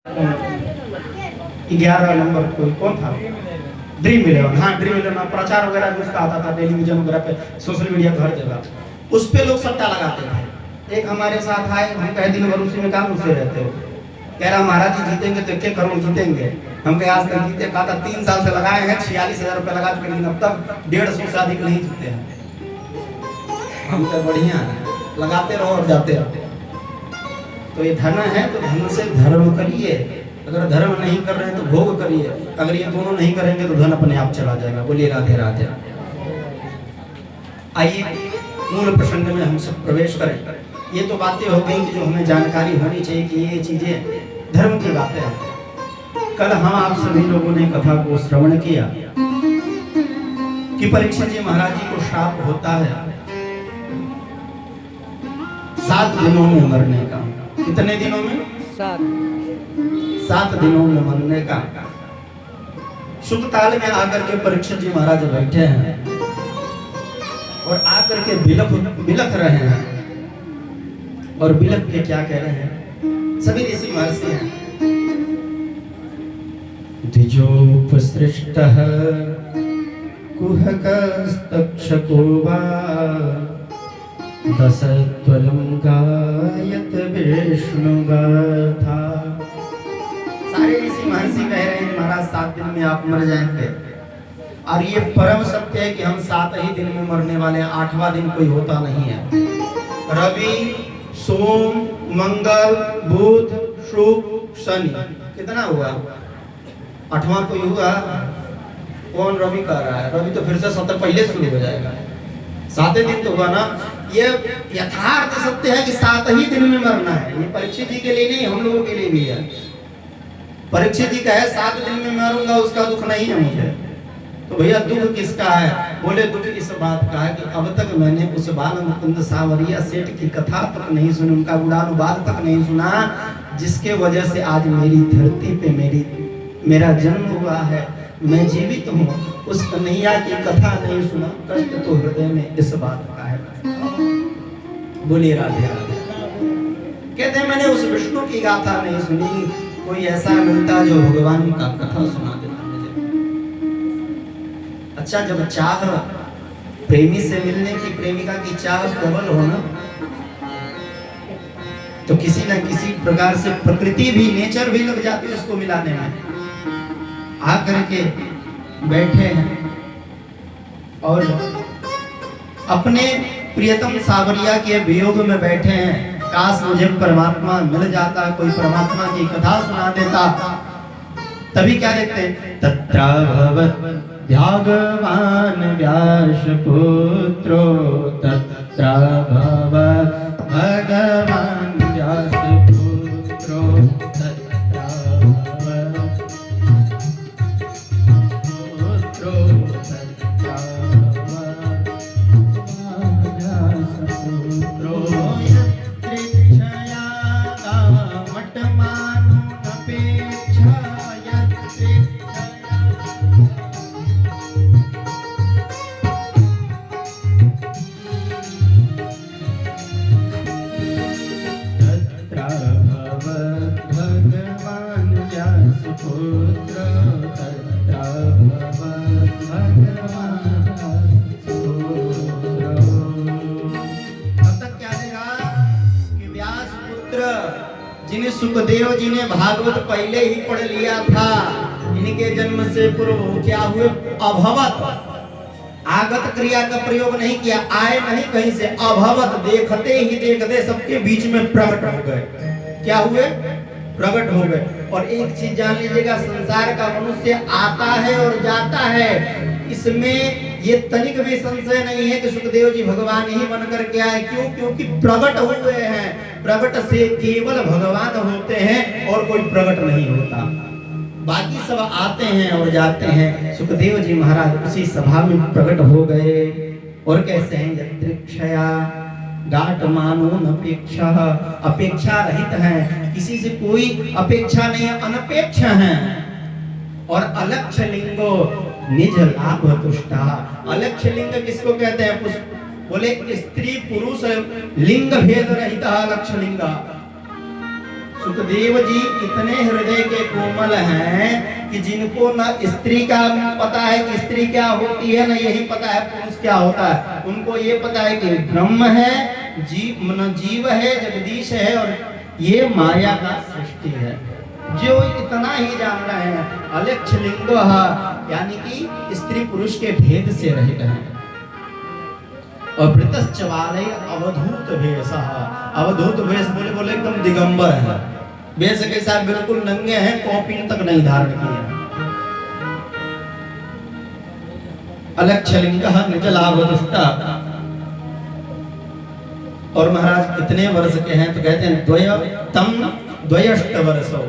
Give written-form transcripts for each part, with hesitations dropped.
11 number कोई कौन था, ड्रीम 11। हाँ ड्रीम 11 में प्रचार वगैरह भी उसका आता था, टेलीविजन वगैरह पे, सोशल मीडिया हर जगह उस पे लोग सट्टा लगाते थे। एक हमारे साथ आए, हम कहे दिन भर उसी में काम उसे रहते हो, कह रहा महाराज जी जीतेंगे तो 1 करोड़ जीतेंगे। हम कहे आज तक जीते, कहा था 3 साल से लगाए हैं, 46,000 रुपये लगा चुके, लेकिन अब तक 150 से अधिक नहीं जीते हैं। हम तो बढ़िया लगाते रहो और जाते रहो। तो ये धर्म है तो धर्म से धर्म करिए, अगर धर्म नहीं कर रहे हैं तो भोग करिए, अगर ये दोनों नहीं करेंगे तो धन अपने आप चला जाएगा। बोलिए राधे राधे। आइए मूल प्रसंग में हम सब प्रवेश करें। ये तो बातें हो गई कि जो हमें जानकारी होनी चाहिए कि ये चीजें धर्म की बातें हैं। कल हम आप सभी लोगों ने कथा को श्रवण किया कि परीक्षित जी महाराज जी को श्राप होता है 7 दिनों में मरने का। कितने दिनों में? 7 दिनों में मरने का। सुखताल में आकर के परीक्षित जी महाराज बैठे हैं और आकर के बिलख रहे हैं। और बिलख के क्या कह रहे हैं? सभी ऋषि महर्षि हैं। द्विजोपसृष्टः कुहकस्तक्षको वा दशत्वलं गायत विष्णुगाथा। सारे ऋषि महर्षि कह रहे हैं महाराज 7 दिन में आप मर जाएंगे, और ये परम सत्य है कि हम 7 ही दिन में मरने वाले हैं। 8वां दिन कोई होता नहीं है। रवि, सोम, मंगल, बुध, शुक्र, शनि, कितना हुआ? 8वां कोई हुआ? कौन रवि कह रहा है? रवि तो फिर से 7 पहले शुरू हो जाएगा। 7 दिन तो हुआ ना। ये यथार्थ सत्य है कि 7 ही दिन में मरना है। ये परीक्षित जी के लिए नहीं, हम लोगों के लिए भी है। परीक्षित जी का है 7 दिन में मरूंगा, उसका दुख नहीं है मुझे। तो भैया दुख किसका है? बोले दुख इस बात का है कि अब तक मैंने उस बाल मुकुंद सावरिया सेठ की कथा तक नहीं सुनी, उनका गुणानुवाद तक नहीं सुना, जिसके वजह से आज मेरी धरती पे मेरा जन्म हुआ है, मैं जीवित हूँ। उस कन्हैया की कथा नहीं सुना, कष्ट तो हृदय में इस बात का है। बोलिए राधे राधे। कहते हैं मैंने उस विष्णु की गाथा नहीं सुनी, कोई ऐसा मिलता जो भगवान का कथा सुना देता मुझे। अच्छा, जब चाह प्रेमी से मिलने की, प्रेमिका की चाह प्रबल हो ना, तो किसी न किसी प्रकार से प्रकृति भी, नेचर भी लग जाती है उसको मिलाने में। आकर के बैठे हैं और अपने प्रियतम सावरिया के वियोग में बैठे हैं। काश मुझे परमात्मा मिल जाता, कोई परमात्मा की कथा सुना देता। तभी क्या देखते हैं? तत्रा भवत् भगवान व्यास पुत्रो, तत्रा भवत् भगवान व्यास पुत्रो, तत्रा भवत् पुत्रो, तत्रा भवत् व्यास पुत्रो। यत्रेच्छया कामटमानुपेक्षा, जिन्हें सुखदेव जी ने भागवत पहले ही पढ़ लिया था, इनके जन्म से पूर्व क्या हुए? अभवत, आगत क्रिया का प्रयोग नहीं किया, आए नहीं कहीं से, अभवत, देखते ही देखते सबके बीच में प्रकट हो गए। क्या हुए? प्रकट हो गए। और एक चीज जान लीजिएगा, संसार का मनुष्य आता है और जाता है, इसमें ये तनिक भी संशय नहीं है कि सुखदेव जी भगवान ही बनकर के आए। क्यों? क्योंकि प्रकट हुए हैं। प्रकट से केवल भगवान होते हैं और कोई प्रकट नहीं होता। बाकी सब आते हैं और जाते हैं। सुखदेव जी महाराज उसी सभा में प्रकट हो गए और कैसे हैं? यत्रेच्छया गाटमानोन अपेक्षा, अपेक्षा रहित हैं, किसी से कोई अपेक्षा नहीं है, अनपेक्ष हैं। और अलक्ष्य लिंगो निज लाभ तुष्टा। अलक्ष्य लिंग किसको कहते हैं? बोले स्त्री पुरुष लिंग भेद रहित अलक्ष्य लिंग। सुखदेव जी इतने हृदय निर्मल हैं कि जिनको न स्त्री का पता है कि स्त्री क्या होती है, न यही पता है पुरुष क्या होता है। उनको ये पता है कि ब्रह्म है, जीव है, जगदीश है और ये माया का सृष्टि है। जो इतना ही जान रहे हैं, अलक्ष लिंग यानी कि स्त्री पुरुष के भेद से रहित हैं। और वृतश्चवालय अवधूत भेष, अवधूत भेष बोले एकदम दिगंबर है। वेश के साथ बिल्कुल नंगे हैं, कॉपी तक नहीं धारण किए हैं। अलक्षलिंग निजलाभदुष्टा। और महाराज कितने वर्ष के हैं तो कहते हैं द्वयष्ट वर्षो।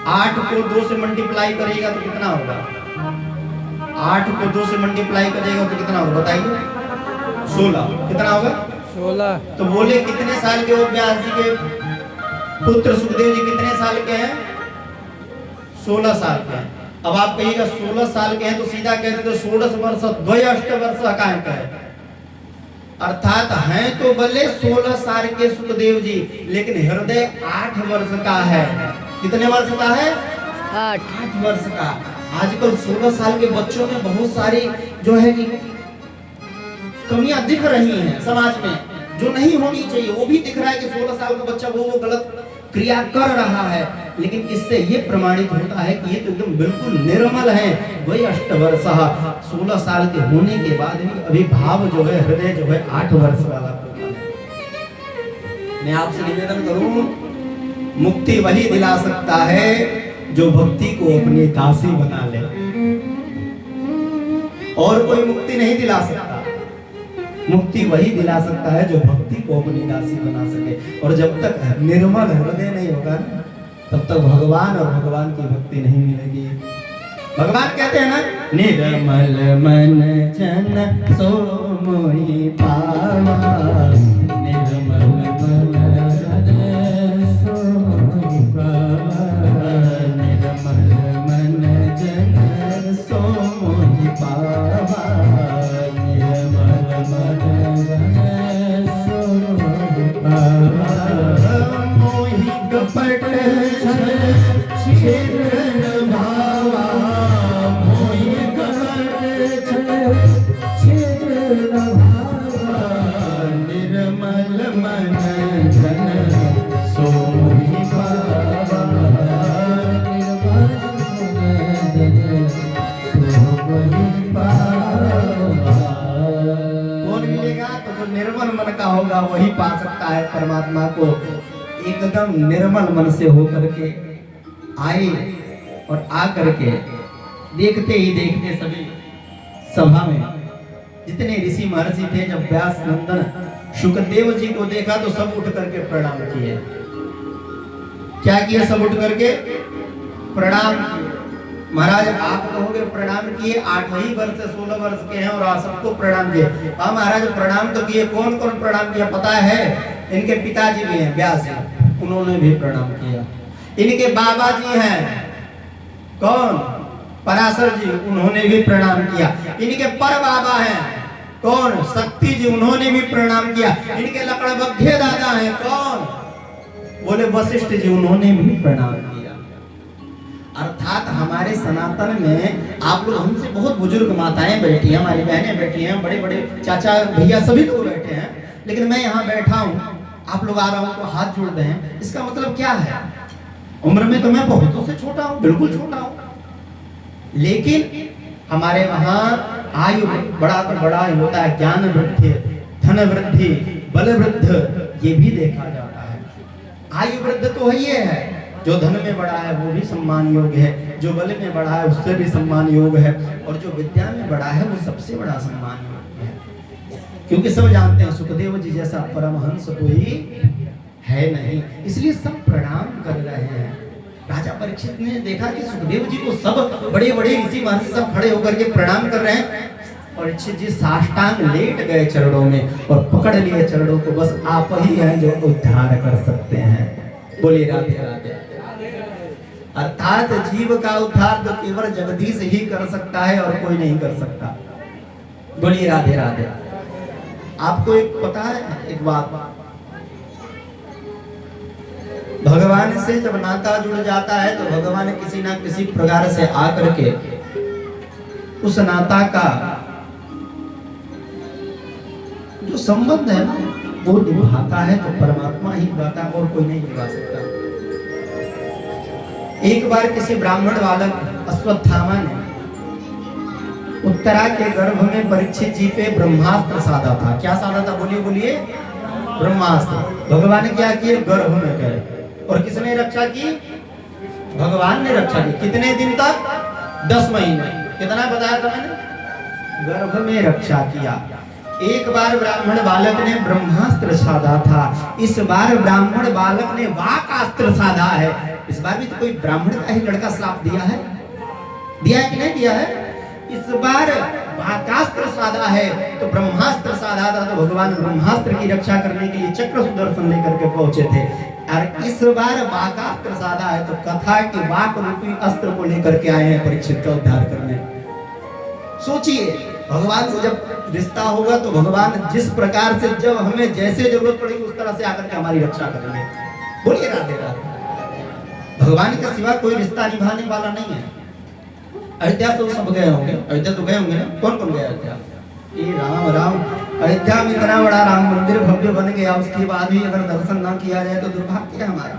8 को 2 से मल्टीप्लाई करेगा तो कितना होगा? 8 को 2 से मल्टीप्लाई करेगा तो कितना होगा बताइए? 16। कितना होगा? 16। तो बोले कितने साल के हो व्यास जी के पुत्र सुखदेव जी कितने साल के हैं? 16 साल के हैं। अब आप कहिएगा 16 साल के हैं तो सीधा कहते तो 16 वर्ष द्वयष्ट वर्ष काहे का है। अर्थात हैं तो भले 16 साल के सुखदेव जी, लेकिन हृदय 8 वर्ष का है। कितने वर्ष का है? 8 वर्ष का। आजकल 16 साल के बच्चों में बहुत सारी जो है कि कमियां दिख रही हैं समाज में, जो नहीं होनी चाहिए वो भी दिख रहा है कि 16 साल का बच्चा वो गलत क्रिया कर रहा है। लेकिन इससे ये प्रमाणित होता है कि ये तो एकदम बिल्कुल निर्मल है। वही 8 वर्ष, 16 साल के होने के बाद भी अभी भाव जो है, हृदय जो है 8 वर्ष वाला होता है। मैं आपसे निवेदन करूं, मुक्ति वही दिला सकता है जो भक्ति को अपनी दासी बना ले, और कोई मुक्ति नहीं दिला सकता। मुक्ति वही दिला सकता है जो भक्ति को अपनी दासी बना सके। और जब तक निर्मल हृदय नहीं होगा ना, तब तक भगवान और भगवान की भक्ति नहीं मिलेगी। भगवान कहते हैं ना, निर्मल मन जन सो मोहि पावा, निर्मल मन जन सो मोहि पावा, निर्मल मन जन सो मोहि पावा, निर्मल मन जन सो मोहि पावा, मोहि कपट छेद भावा, मोहि कपट छेद भावा, निर्मल मन जन सो मोहि पावा, निर्मल मन जन सो मोहि पावा। कौन मिलेगा? तो जो निर्मल मन का होगा वही पा सकता है परमात्मा को। एकदम निर्मल मन से होकर के आए और आकर के देखते ही देखते सभी सभा में जितने ऋषि महर्षि थे, जब व्यास नंदन शुकदेव जी को देखा तो सब उठ करके प्रणाम किए। क्या किया? सब उठ करके प्रणाम किए। महाराज आप कहोगे प्रणाम किए, 8 ही वर्ष से 16 वर्ष के हैं और आप सबको प्रणाम किए। हाँ महाराज प्रणाम तो किए। कौन कौन प्रणाम किया पता है? इनके पिताजी भी हैं व्यास जी, उन्होंने भी प्रणाम किया। इनके बाबा जी हैं कौन? पराशर जी, उन्होंने भी प्रणाम किया। इनके पर बाबा हैं कौन? शक्ति जी, उन्होंने भी प्रणाम किया। इनके लकड़बग्घे दादा हैं कौन? बोले वशिष्ठ जी, उन्होंने भी प्रणाम किया। अर्थात हमारे सनातन में आप लोग, हमसे बहुत बुजुर्ग माताएं बैठी हैं, हमारी बहनें बैठी हैं, बड़े बड़े चाचा भैया सभी लोग बैठे हैं, लेकिन मैं यहाँ बैठा हूँ, आप लोग आराम को हाथ जोड़ रहे हैं। इसका मतलब क्या है? उम्र में तो मैं बहुतों से छोटा हूँ, बिल्कुल छोटा हूँ, लेकिन हमारे वहाँ आयु बड़ा तो बड़ा होता है, ज्ञान वृद्धि, धन वृद्धि, बल वृद्ध, ये भी देखा जाता है। आयु वृद्ध तो ये है, जो धन में बड़ा है वो भी सम्मान योग्य है, जो बल में बड़ा है उससे भी सम्मान योग्य है, और जो विद्या में बड़ा है वो सबसे बड़ा सम्मान योग्य है। क्योंकि सब जानते हैं सुखदेव जी जैसा परमहंस कोई है नहीं, इसलिए सब प्रणाम कर रहे हैं। राजा परीक्षित ने देखा कि सुखदेव जी को सब बड़े बड़े ऋषि महर्षि सब खड़े होकर के प्रणाम कर रहे हैं। परीक्षित जी साष्टांग लेट गए चरणों में और पकड़ लिए चरणों को, बस आप ही हैं जो उद्धार कर सकते हैं। बोलिए राधे राधे। अर्थात जीव का उद्धार तो केवल जगदीश ही कर सकता है और कोई नहीं कर सकता। बोलिए राधे राधे। आपको एक पता है एक बात, भगवान से जब नाता जुड़ जाता है तो भगवान किसी ना किसी प्रकार से आकर के उस नाता का जो संबंध है ना वो निभाता है, तो परमात्मा ही निभाता है और कोई नहीं निभा सकता। एक बार किसी ब्राह्मण बालक अश्वत्थामा ने उत्तरा के गर्भ में परीक्षित जी पे ब्रह्मास्त्र साधा था। क्या साधा था? बोलिए बोलिए। ब्रह्मास्त्र। भगवान ने क्या किए? गर्भ में गए। और किसने रक्षा की? भगवान ने रक्षा की। कितने दिन तक? 10 महीने। कितना बताया था मैंने? गर्भ में रक्षा किया। एक बार ब्राह्मण बालक ने ब्रह्मास्त्र साधा था, इस बार ब्राह्मण बालक ने वाकास्त्र साधा है। इस बार भी तो कोई ब्राह्मण का ही लड़का श्राप दिया है, दिया है कि नहीं दिया है? इस बार वाकास्त्र साधा है, तो ब्रह्मास्त्र साधा था, तो भगवान ब्रह्मास्त्र की रक्षा करने के लिए चक्र सुदर्शन लेकर के पहुंचे थे। और इस बार वाकास्त्र साधा है, तो कथा की वाक रूपी अस्त्र को लेकर के आए हैं परीक्षित का उद्धार करने। सोचिए, भगवान से जब रिश्ता होगा तो भगवान जिस प्रकार से जब हमें जैसे जरूरत पड़ेगी उस तरह से आकर के हमारी रक्षा करेंगे। बोलिए राधे राधे। भगवान के सिवा कोई रिश्ता निभाने वाला नहीं है। अयोध्या तो सब गए होंगे, अयोध्या तो गए होंगे ना? कौन कौन गया अयोध्या? ये राम राम। अयोध्या में इतना बड़ा राम मंदिर भव्य बन गया, उसके बाद भी अगर दर्शन ना किया जाए तो दुर्भाग्य है हमारा।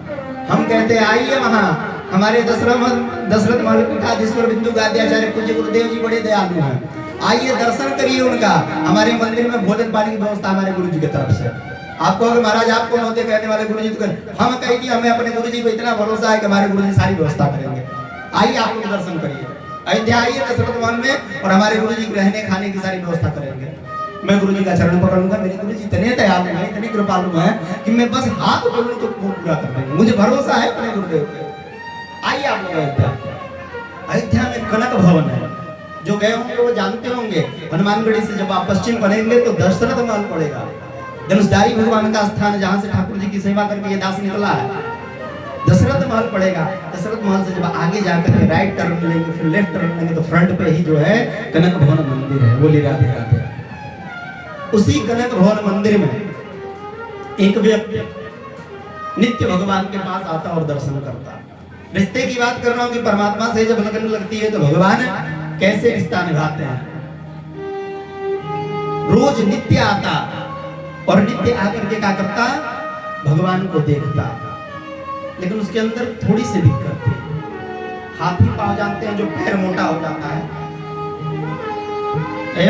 हम कहते हैं आइए वहाँ, हमारे दशरथ महल बिंदु गाद्याचार्य पूज्य गुरुदेव जी बड़े दयालु हैं, आइए दर्शन करिए उनका। हमारे मंदिर में भोजन पानी की व्यवस्था हमारे गुरु जी की तरफ से। आपको अगर महाराज आप कौन होते कहने वाले? गुरु जी तो हम कहें कि हमें अपने गुरु जी को इतना भरोसा है कि हमारे गुरु जी सारी व्यवस्था करेंगे। आइए आप लोग दर्शन करिए, अयोध्या आइए दशरथ महल में, और हमारे गुरु जी को रहने खाने की सारी व्यवस्था करेंगे। मैं गुरु जी का चरण पकड़ूंगा। मेरे गुरु जी इतने दयालु हैं, इतने कृपालु हैं कि मैं बस हाथ जोड़ूं तो वो पूरा कर देंगे। मुझे भरोसा है अपने गुरुदेव पे। आइए आप लोग अयोध्या। अयोध्या में कनक भवन है, जो गए होंगे वो जानते होंगे। हनुमानगढ़ी से जब आप पश्चिम बनेंगे तो दशरथ महल पड़ेगा, धनुषधारी भगवान का स्थान, जहाँ से ठाकुर जी की सेवा करके ये दास निकला है। दशरथ महल पड़ेगा। दशरथ महल से जब आगे जाकर के राइट टर्न लेंगे, फिर लेफ्ट टर्न लेंगे, तो फ्रंट पे ही जो है कनक भवन मंदिर है। बोलिए राधे राधे। उसी कनक भवन मंदिर में एक व्यक्ति नित्य भगवान के पास आता और दर्शन करता। रिश्ते की बात कर रहा हूं कि परमात्मा से जब लगन लगती है तो भगवान कैसे रिश्ता निभाते हैं। रोज नित्य आता और नित्य आकर के क्या करता? भगवान को देखता। लेकिन उसके अंदर थोड़ी सी दिक्कत थी। हाथी पांव जानते हैं, जो पैर मोटा हो जाता है।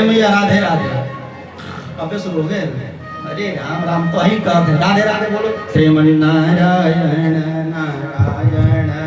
मैया राधे राधे। अबे शुरू हो गए? अरे राम राम तो ही कहते हैं। राधे राधे बोलो। श्रीमन नारायण नारायण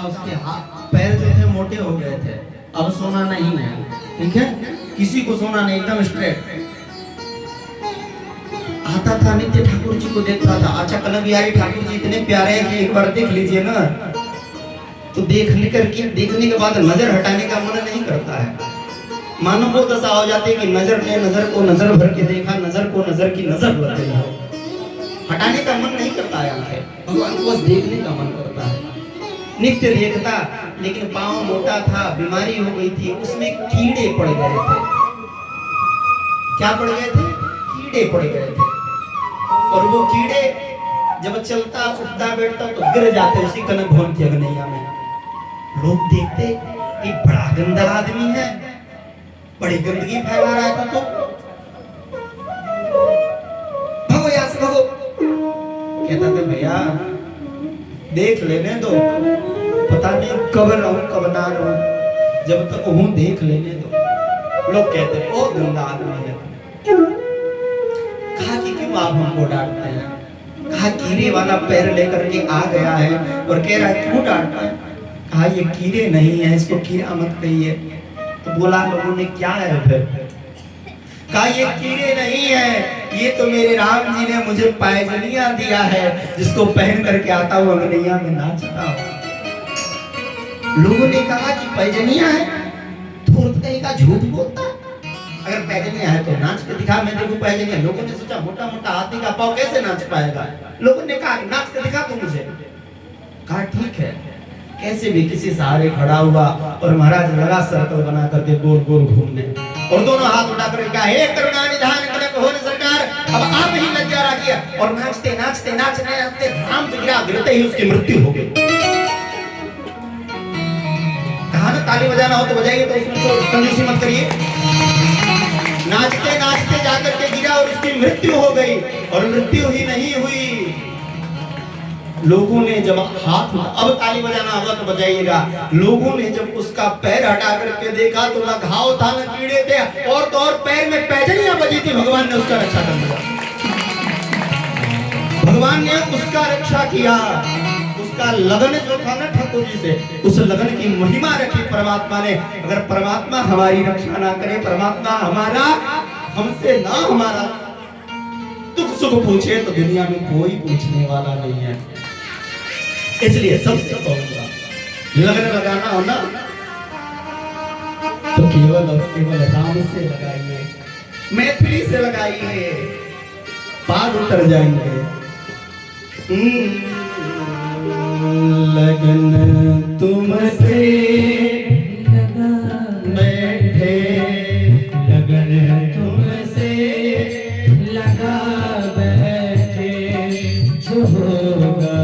उसके हाथ पैर जो थे मोटे हो गए थे। अब सोना नहीं है, ठीक है, किसी को सोना नहीं, एकदम स्ट्रेट। आता था नित्य ठाकुर जी को देखता था। अच्छा कलम बिहारी ठाकुर जी इतने प्यारे हैं कि एक बार देख लीजिए ना, तो देखने के बाद नजर हटाने का मन नहीं करता है। मानो वो दशा हो जाती है कि नजर ने नजर को नजर भर के देखा, नजर को नजर की नजर भर के हटाने का मन नहीं करता है। भगवान को बस देखने का मन करता है। नित्य देखता, लेकिन पांव मोटा था, बीमारी हो गई थी, उसमें कीड़े पड़ गए थे। क्या पड़ गए थे? कीड़े पड़ गए थे। और वो कीड़े जब चलता उठता बैठता तो गिर जाते उसी कनक भवन की अग्नैया में। लोग देखते कि बड़ा गंदा आदमी है, बड़ी गंदगी फैला रहा है, तो भगो यहाँ से भगो। कहता था भैया देख लेने दो, पता नहीं कब रहूं कब ना रहूं, जब तक हूं देख लेने दो। लोग कहते ओ गंदा आदमी है। कहा कि क्यों आप हमको डांटते हैं? कहा कीड़े वाला पैर लेकर के आ गया है और कह रहा है क्यों डांटता है? कहा ये कीड़े नहीं है, इसको कीड़ा मत कहिए। तो बोला लोगों ने क्या है फिर? कहा ये कीड़े नहीं है, ये तो मेरे राम जी ने मुझे पैजनिया दिया है, जिसको पहन करके आता हूँ अग्नैया में नाचता हूँ। लोगों ने कहा कि पैजनिया है, धूर्त कहीं का झूठ बोलता है। अगर पैजनिया है तो नाच के दिखा, मैं देखूं पैजनिया। लोगों ने सोचा मोटा मोटा हाथी का पाँव कैसे नाच पाएगा। लोगों ने कहा नाच के दिखा तू मुझे। कहा ठीक है। कैसे भी किसी सहारे खड़ा हुआ और महाराज लगा सर्कल बना करके गोल गोल घूमने और दोनों हाथ उठा कर कहा हे करुणा निधान कनक भवन सरकार, अब आप ही लज्जा रखिए। और नाचते नाचते नाचते नाचते धाम से गिरा, गिरते ही उसकी मृत्यु हो गई। कहा ना ताली बजाना हो तो बजाइए, तो इसमें तो कंजूसी मत करिए। नाचते नाचते जाकर के गिरा और उसकी मृत्यु हो गई। और मृत्यु ही नहीं हुई, लोगों ने जब हाथ, अब ताली बजाना होगा तो बजाइएगा। लोगों ने जब उसका पैर हटा करके देखा तो ना घाव था ना कीड़े थे, और तो और पैर में पैजनियां बजी थी। भगवान ने उसका रक्षा कर दिया, भगवान ने उसका रक्षा किया। उसका लगन जो था ना ठाकुर जी से, उस लगन की महिमा रखी परमात्मा ने। अगर परमात्मा हमारी रक्षा ना करे, परमात्मा हमारा हमसे ना हमारा दुख सुख पूछे तो दुनिया में कोई पूछने वाला नहीं है। इसलिए सबसे कहूंगा लगन लगाना हो ना तो केवल और केवल राम से लगाइए, मैथिली से लगाइए, पार उतर जाएंगे। लगन तुमसे लगा बैठे, लगन तुमसे लगा बैठे, जो होगा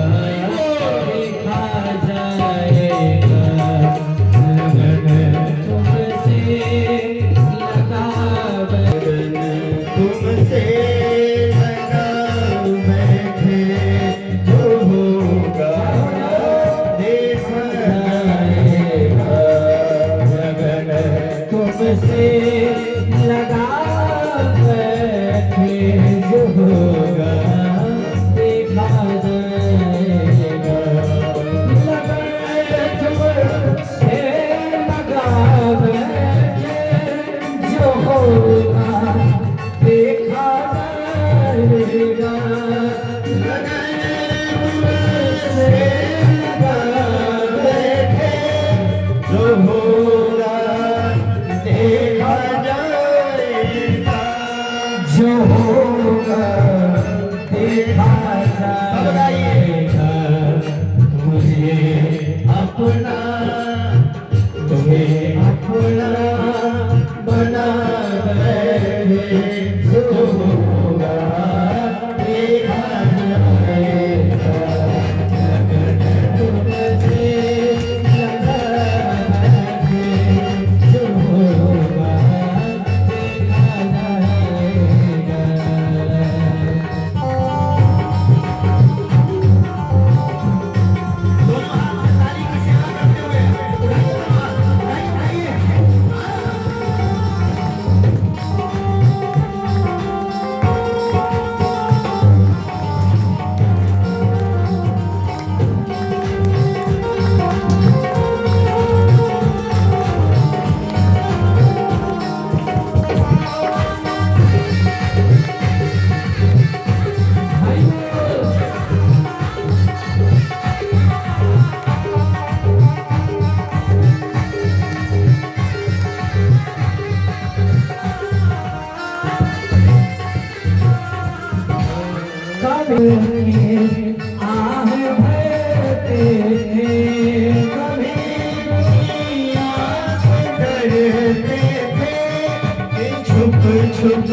छुप छुप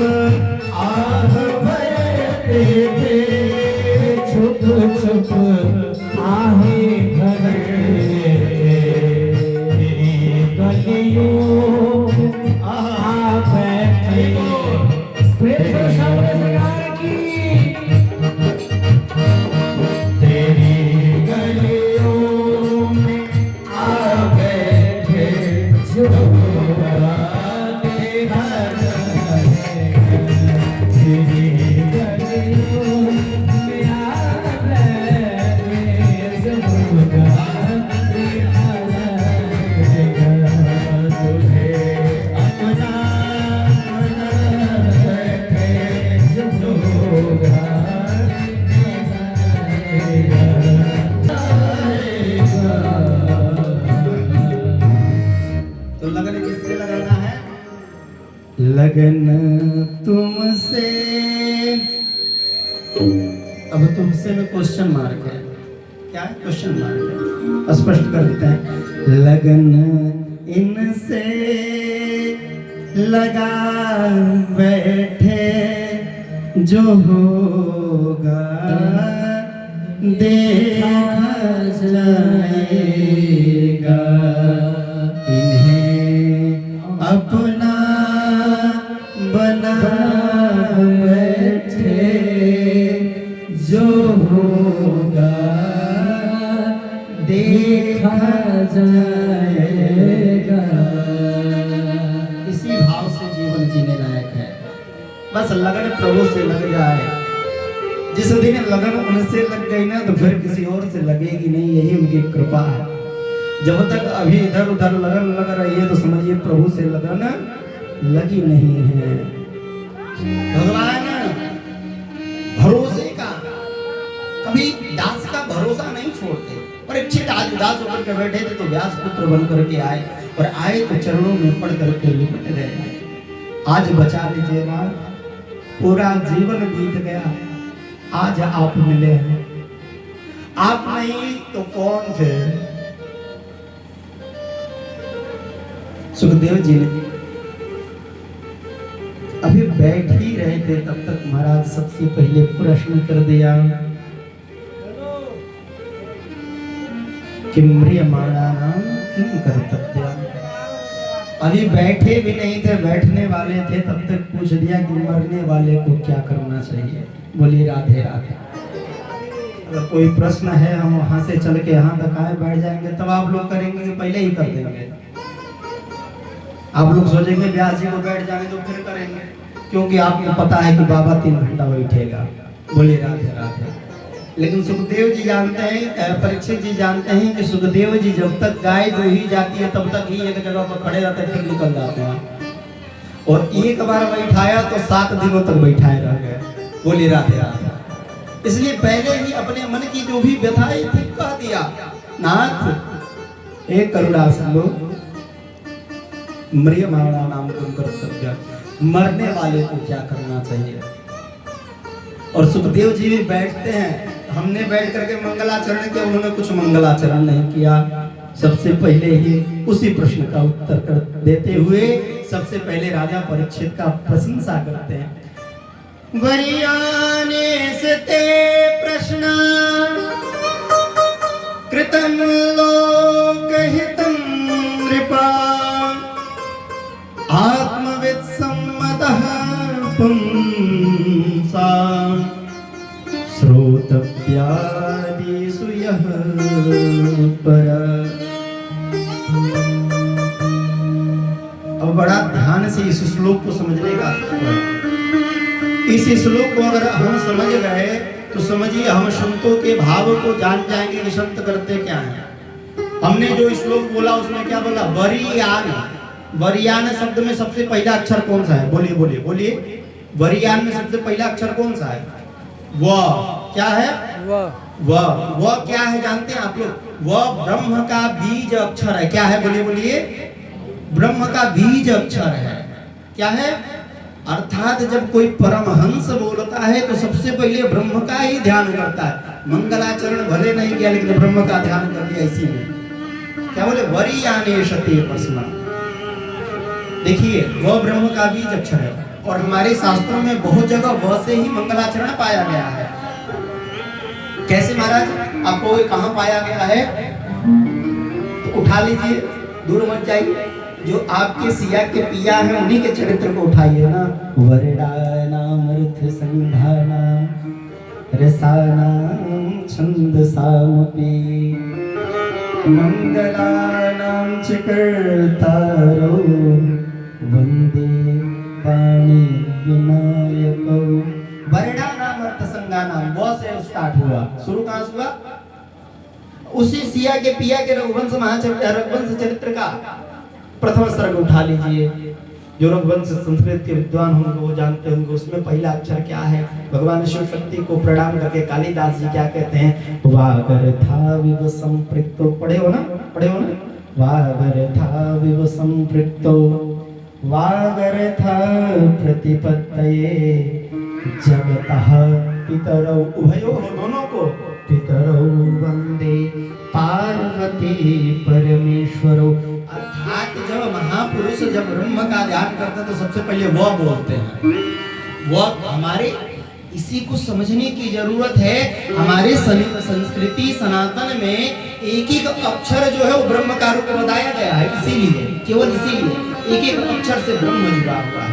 आह भरते थे। छुप छुप आहे भरे गलियों आ बैठे। प्रेम से सामने सरकार की। तेरी गलियों में आ बैठे जो तो लगन किससे लगाना है? लगन तुमसे। अब तुमसे में क्वेश्चन मार्क है। क्या है? क्वेश्चन मार्क है। स्पष्ट कर देते हैं। लगन इनसे लगा बैठे जो होगा देखा जाएगा। इन्हें अपना बना बैठे जो होगा देखा जाएगा। इसी भाव से जीवन जीने लायक है। बस लगन प्रभु से लग जाए। जिस दिन लगन उनसे लग गई ना तो फिर किसी और से लगेगी नहीं। यही उनकी कृपा है। जब तक अभी इधर उधर लगन लग रही है तो समझिए प्रभु से लगन लगी नहीं है। भगवान भरोसे का कभी दास का भरोसा नहीं छोड़ते। परीक्षित आज उदास होकर के बैठे थे तो व्यास पुत्र बन करके आए और आए तो चरणों में पड़ करके लिपट गए। आज बचा लीजिए ना, पूरा जीवन बीत गया, आज आप मिले हैं। आप नहीं तो कौन थे? सुखदेव जी ने अभी बैठ ही रहे थे तब तक महाराज सबसे पहले प्रश्न कर दिया कि म्रियमाणानां किं कर्तव्यम्। अभी बैठे भी नहीं थे, बैठने वाले थे तब तक पूछ दिया कि मरने वाले को क्या करना चाहिए। बोलिए राधे राधे। अगर कोई प्रश्न है हम वहां से चल के यहाँ तक आए बैठ जाएंगे तब आप लोग करेंगे कि पहले ही कर देंगे। आप लोग सोचेंगे व्यास जी को बैठ जाएंगे तो फिर करेंगे, क्योंकि आपको पता है कि बाबा 3 घंटा बैठेगा। बोलिए राधे राधे। लेकिन सुखदेव जी जानते हैं, परीक्षित जी जानते हैं कि सुखदेव जी जब तक गाय दुही जाती है तब तक ही एक जगह पर खड़े रहते हैं, फिर निकल जाते हैं। और एक बार बैठाया तो 7 दिनों तक बैठाए रह गए। बोलिए राधे राधे। इसलिए पहले ही अपने मन की जो भी व्यथाएं थी कह दिया, नाथ एक करुणा सुनो, म्रियमाणानां किं कर्तव्यम्, मरने वाले को क्या करना चाहिए। और सुखदेव जी भी बैठते हैं, हमने बैठ करके मंगलाचरण किया, उन्होंने कुछ मंगलाचरण नहीं किया। सबसे पहले ही उसी प्रश्न का उत्तर कर देते हुए सबसे पहले राजा परीक्षित का प्रशंसा करते हैं। वरियाने सते प्रश्न कृतं लोकहितं नृपा आत्मविद सम्मतः पुंसा श्रोतव्यादिषु यः पर। अब बड़ा ध्यान से इस श्लोक को समझने का, इस श्लोक को अगर हम समझ गए तो समझिए हम संतों के भाव को जान जाएंगे कि संत करते क्या है। हमने जो श्लोक बोला उसमें क्या बोला? वरियान। वरियान शब्द में सबसे पहला अक्षर कौन सा है? बोलिए बोलिए बोलिए। वरियान में सबसे पहला अक्षर कौन सा है? व। क्या है? व क्या है जानते हैं आप लोग? व ब्रह्म का बीज अक्षर है। क्या है? बोलिए बोलिए। ब्रह्म का बीज अक्षर है। क्या है? अर्थात जब कोई परमहंस बोलता है तो सबसे पहले ब्रह्म का ही ध्यान करता है। मंगलाचरण भले नहीं किया लेकिन ब्रह्म का ध्यान कर दिया। इसी में क्या बोले? वरियाने शते प्रश्न। देखिए वह ब्रह्म का बीज अक्षर है और हमारे शास्त्रों में बहुत जगह वह से ही मंगलाचरण पाया गया है। कैसे महाराज? आपको कहाँ पाया गया है? तो उठा लीजिए, दूर मत जाइए। जो आपके सिया के पिया हैं उन्हीं के चरित्र को उठाइए ना। वरदानाम अर्थ संधानाम रसानाम छंदसामपि मंगलानां च कर्तारो वंदे पाणि विनायको। वरदानाम अर्थ संगानाम, वो से स्टार्ट हुआ। शुरू कहाँ से हुआ? उसी सिया के पिया के रघुवंश चरित्र का प्रथम सर्ग उठा लीजिए। जो रघुवंश संस्कृत के विद्वान होंगे वो जानते होंगे उसमें पहला अक्षर क्या है। भगवान शिव शक्ति को प्रणाम करके कालिदास जी क्या कहते हैं? वागर्थाविव संपृक्तो, पढ़े हो ना? पढ़े हो ना? वागर्थाविव संपृक्तो वागर्थ प्रतिपत्तये जगतः पितरौ उभयोः, दोनों को पितरौ वंदे पार्वती परमेश्वरो। अर्थात जब महापुरुष जब ब्रह्म का ध्यान करते हैं तो सबसे पहले वो बोलते हैं। वो हमारे इसी को समझने की जरूरत है। हमारे संस्कृति सनातन में एक एक अक्षर जो है वो ब्रह्म का रूप बताया गया है, इसीलिए, केवल इसीलिए एक एक अक्षर से ब्रह्म जुड़ा हुआ है।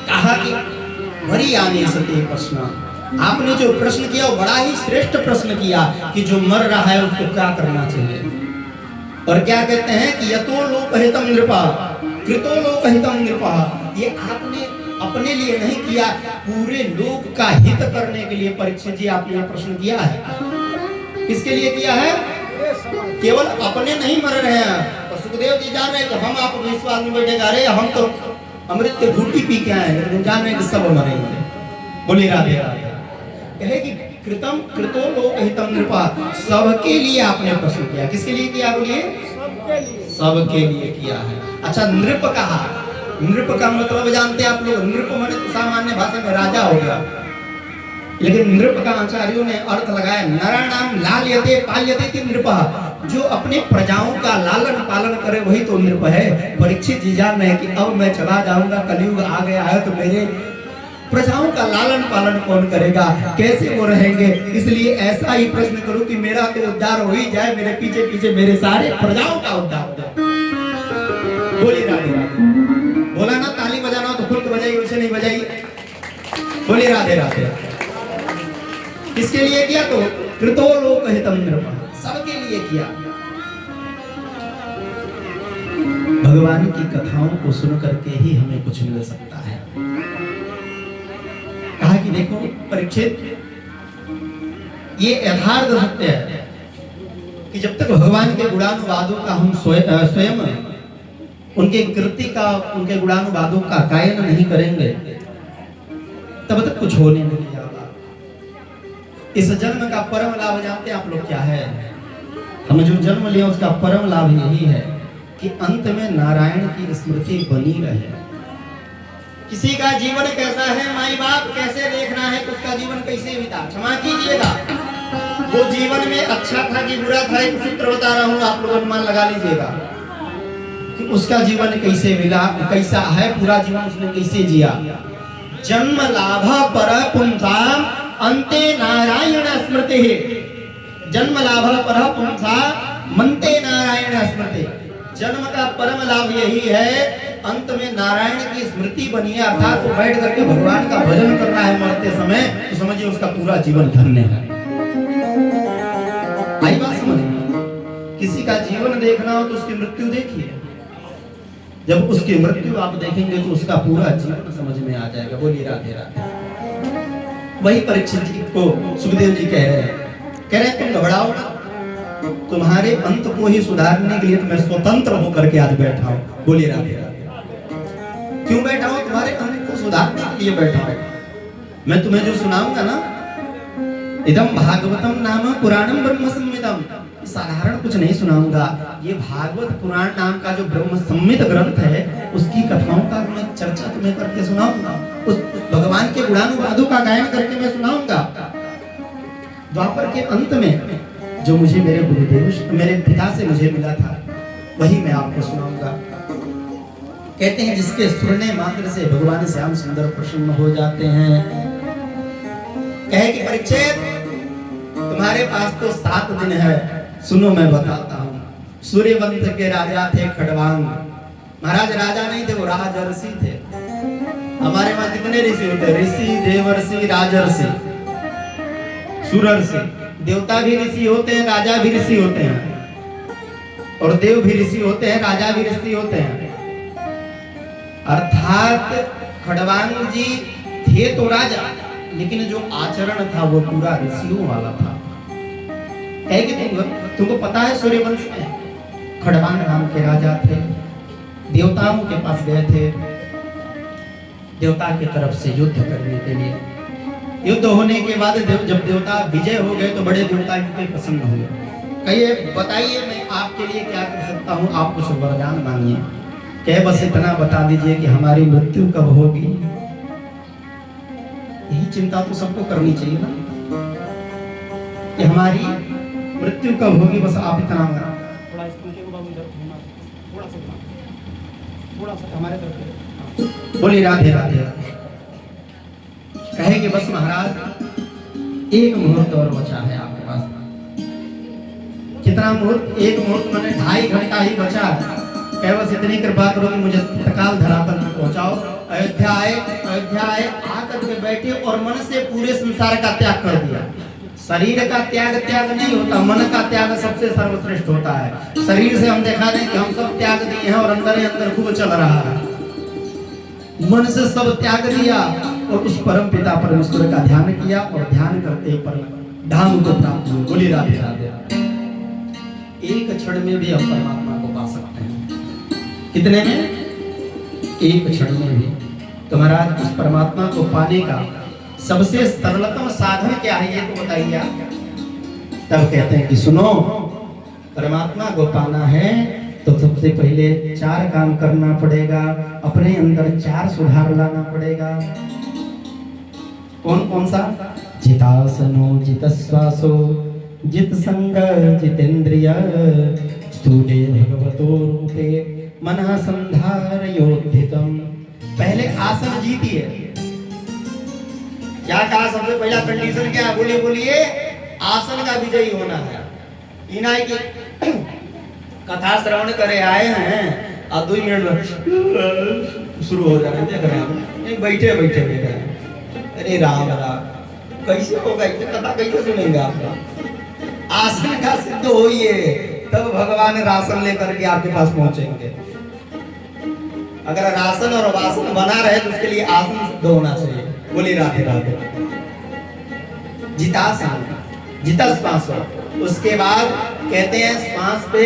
कहा कि वरी आने सते प्रश्न, आपने जो प्रश्न किया वो बड़ा ही श्रेष्ठ प्रश्न किया कि जो मर रहा है उसको क्या करना चाहिए। और क्या कहते हैं कि यतो लोकहितम नृपा कृतो लोकहितम नृपा। ये आपने अपने लिए नहीं किया, पूरे लोक का हित करने के लिए परीक्षित जी आपने ये प्रश्न किया है। किसके लिए किया है? केवल अपने नहीं मर रहे हैं। और सुखदेव जी जान रहे हैं कि हम आप विश्वास में बैठे गा रहे, हम तो अमृत के घूटी पी के आए, लेकिन जान रहे हैं कि सब मरेंगे। बोले राधे राधे। कहे कि कृतम कृतो लोकहितम नृपा, सबके लिए आपने प्रश्न किया। किसके लिए किया? बोलिए, सबके लिए किया है। अच्छा, नृप कहा, नृप का मतलब जानते हैं आप लोग? नृप माने तो सामान्य भाषा में राजा हो गया, लेकिन नृप का आचार्यों ने अर्थ लगाया नराणाम लाल्यते पाल्यते कि नृप। जो अपने प्रजाओं का लालन पालन करे वही तो नृप है। परीक्षित जी जान रहे हैं कि अब मैं चला जाऊंगा, कलयुग आ गया है, तो मेरे प्रजाओं का लालन पालन कौन करेगा, कैसे वो रहेंगे? इसलिए ऐसा ही प्रश्न करूं कि मेरा तो उद्धार हो ही जाए, मेरे पीछे पीछे मेरे सारे प्रजाओं का उद्धार हो जाए। बोली राधे राधे। बोला ना ताली बजाना हो तो खुद बजाइए, वैसे नहीं बजाइए। बोली राधे राधे। किसके लिए किया? तो कृतो लोकहितम नृपा, सबके लिए किया। भगवान की कथाओं को सुन करके ही हमें कुछ मिल सकता है। कहा कि देखो परीक्षित, ये यथार्थ सत्य है कि जब तक भगवान के गुणानुवादों का हम स्वयं उनके कृति का, उनके गुणानुवादों का गायन नहीं करेंगे तब तक कुछ होने नहीं जाता। इस जन्म का परम लाभ जानते हैं आप लोग क्या है? हम जो जन्म लिया उसका परम लाभ यही है कि अंत में नारायण की स्मृति बनी रहे। किसी का जीवन कैसा है, माई बाप कैसे देखना है, उसका जीवन कैसे बीता, क्षमा कीजिएगा, वो जीवन में अच्छा था कि बुरा था, एक सूत्र बता रहा हूँ, आप लोग अनुमान लगा लीजिएगा कि उसका जीवन कैसे मिला, कैसा है, पूरा जीवन उसने कैसे जिया। जन्म लाभ पर पुंसाम अंते नारायण स्मृति, जन्म लाभ पर पुंसा मनते नारायण स्मृति। जन्म का परम लाभ यही है, अंत में नारायण की स्मृति बनी है, अर्थात वो बैठ करके भगवान का भजन कर रहा है मरते समय, तो समझिए उसका पूरा जीवन धन्य है। आई बात समझ? किसी का जीवन देखना हो तो उसकी मृत्यु देखिए, जब उसकी मृत्यु आप देखेंगे तो उसका पूरा जीवन समझ में आ जाएगा। बोलिए राधे राधे। वही परीक्षित जी को सुखदेव जी कह रहे हैं तुम घबराओ ना, तुम्हारे अंत को ही सुधारने के लिए तो मैं स्वतंत्र होकर के आज बैठा हूँ। बोलिए राधे राधे। क्यों बैठा हूँ? तुम्हारे अंत को सुधारने के लिए बैठा हूँ। मैं तुम्हें जो सुनाऊंगा ना, इदम भागवतम नाम पुराणम ब्रह्म संहितम, साधारण कुछ नहीं सुनाऊंगा, ये भागवत पुराण नाम का जो ब्रह्म संहित ग्रंथ है उसकी कथाओं का मैं चर्चा तुम्हें करके सुनाऊंगा, उस भगवान के गुणानुवादों का गायन करके मैं सुनाऊंगा। द्वापर के अंत में जो मुझे मेरे गुरुदेव मेरे पिता से मुझे मिला था वही मैं आपको सुनाऊंगा। कहते हैं जिसके सुनने मात्र से भगवान श्याम सुंदर प्रसन्न हो जाते हैं। कहे कि परीक्षित हमारे पास तो 7 दिन है। सुनो मैं बताता हूँ। सूर्यवंश के राजा थे खड़वांग महाराज। राजा नहीं थे, वो राजर्षि थे। हमारे वहां कितने ऋषि होते? ऋषि, देवर्षि, राजर्षि, सुरर्षि। देवता भी ऋषि होते हैं, राजा भी ऋषि होते हैं, और देव भी ऋषि होते हैं, राजा भी ऋषि होते हैं। अर्थात खड़वांग जी थे तो राजा, लेकिन जो आचरण था वो पूरा ऋषियों वाला था। है कि तुमको पता है सूर्यवंश में खड़वांग नाम के राजा थे। देवताओं के पास गए थे देवता की तरफ से युद्ध करने के लिए। युद्ध होने के बाद जब देवता विजय हो गए तो बड़े देवता इनके प्रसन्न हुए। कहिए, बताइए मैं आपके लिए क्या कर सकता हूँ? आप कुछ वरदान मांगिए। कहे बस इतना बता दीजिए कि हमारी मृत्यु कब होगी। यही चिंता तो सबको करनी चाहिए ना, कि हमारी मृत्यु कब होगी। बस आप इतना थोड़ा सा हमारे तरफ बोलिए राधे राधे। कहे कि बस महाराज एक मुहूर्त और बचा है आपके पास। कितना मुहूर्त? एक मुहूर्त मैंने 2.5 घंटा ही बचा है। कहे बस इतनी कृपा करो कि मुझे तत्काल धरातल में पहुंचाओ। अयोध्या आए, आकर के बैठे और मन से पूरे संसार का त्याग कर दिया। शरीर का त्याग नहीं होता, मन का त्याग सबसे सर्वश्रेष्ठ होता है। शरीर से हम दिखा दें कि हम सब त्याग दिए हैं और अंदर ही अंदर खूब चल रहा है। मन से सब त्याग दिया और उस परम पिता परमेश्वर का ध्यान किया, और ध्यान करते परम धाम को प्राप्त हुए। बोली राधे राधे। एक क्षण में भी हम परमात्मा को पा सकते हैं। कितने में? एक क्षण में भी। तो महाराज उस परमात्मा को पाने का सबसे सरलतम साधन क्या है ये तो बताइए आप। तब कहते हैं कि सुनो, परमात्मा को पाना है तो सबसे पहले 4 काम करना पड़ेगा। अपने अंदर 4 सुधार लाना पड़ेगा। कौन कौन सा? जितासनो, जितश्वासो, जित संग, जितेंद्रिय, स्थूले भगवतो रूपे, मनः संधारयोद्धितम। पहले आसन जीतिए। क्या कहा? सबसे पहला कंडीशन क्या है? बोलिए। आसन का विजयी होना है। इनाई की कथा श्रवण करे आए हैं और 2 मिनट में शुरू हो जाना। देख रहे हैं बैठे अरे राम राम कैसे होगा? कथा कैसे सुनेंगे आपका? आसन का सिद्ध होइए, तब भगवान राशन लेकर के आपके पास पहुंचेंगे। अगर राशन और वासन बना रहे तो उसके लिए आसन सिद्ध होना चाहिए। बोली राधे राधे। जितासन, जितश्वास। उसके बाद कहते हैं श्वास पे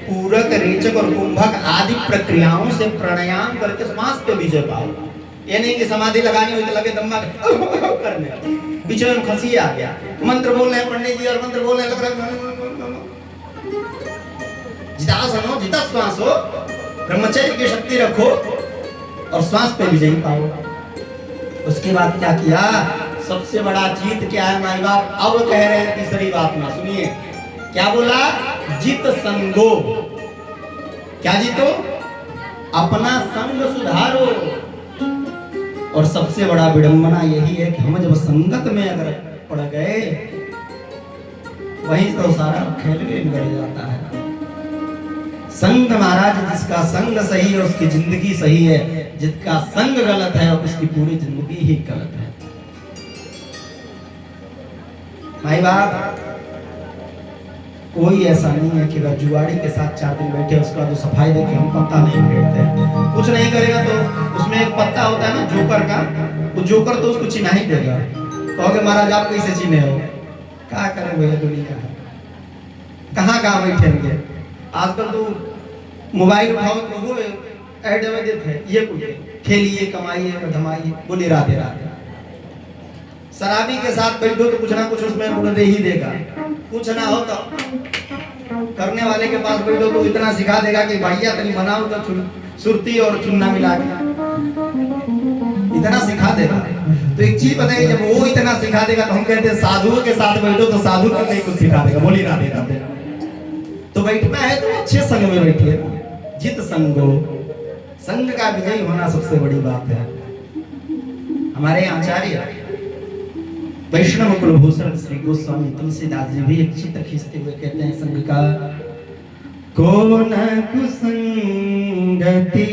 पूरक, रेचक और कुंभक आदि प्रक्रियाओं से प्राणायाम करके श्वास पे विजय पाओ। ये नहीं कि समाधि लगानी हुई तो लगे दम्मा करने, पीछे में खसी आ गया। मंत्र बोल रहे हैं पंडित जी और मंत्र बोल रहे लग रहा है। जितासन हो, जितश्वास हो, ब्रह्मचर्य की शक्ति रखो और श्वास पे विजय पाओ। उसके बाद क्या किया? सबसे बड़ा जीत क्या है माई बाप? अब कह रहे हैं तीसरी बात में, सुनिए क्या बोला? जित संगो। क्या जीतो? अपना संग सुधारो। और सबसे बड़ा विडंबना यही है कि हम जब संगत में अगर पड़ गए वहीं तो सारा खेल भी बिगड़ जाता है। संग महाराज, जिसका संग सही है उसकी जिंदगी सही है, जिसका संग गलत है उसकी पूरी जिंदगी ही गलत है। भाई बाप, कोई ऐसा नहीं है कि अगर जुआड़ी के साथ 4 दिन बैठे उसके बाद सफाई देखे हम पत्ता नहीं फेरते, कुछ नहीं करेगा तो उसमें एक पत्ता होता है ना जोकर का, वो जोकर तो उसको चिन्हा ही देगा। कहोगे महाराज आप कैसे चिन्हे हो? क्या करें भैया, दुनिया कहाँ बैठेंगे? आजकल तो मोबाइल उठाओ तो वो ऐड में देते हैं, ये कुछ खेलिए, कमाइए, धमाइए। बोलिए राधे राधे। शराबी के साथ बैठो तो कुछ ना कुछ उसमें बुरे ही देगा, कुछ ना हो तो करने वाले के पास बैठो तो इतना सिखा देगा कि भैया तनी बनाओ तो सुरती और चुन्ना मिला के इतना सिखा देगा। तो एक चीज बताइए, जब वो इतना सिखा देगा तो हम कहते हैं साधुओं के साथ बैठो तो साधु को नहीं कुछ सिखा देगा। बोली राधे राधे। तो बैठना है तो अच्छे संग में बैठिए। जित संगो, संग का विजयी होना सबसे बड़ी बात है। हमारे आचार्य वैष्णव कुलभूषण श्री गोस्वामी तुलसीदास जी भी एक चित्र खींचते हुए कहते हैं संग का, को न कुसंगति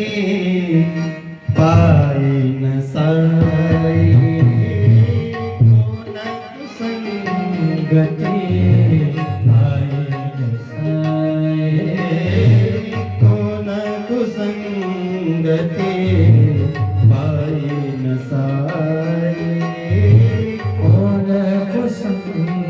पाई न साई, को न कुसंगति पाई न साई, को न कुसंगति पाई न साई, को न कुसंगति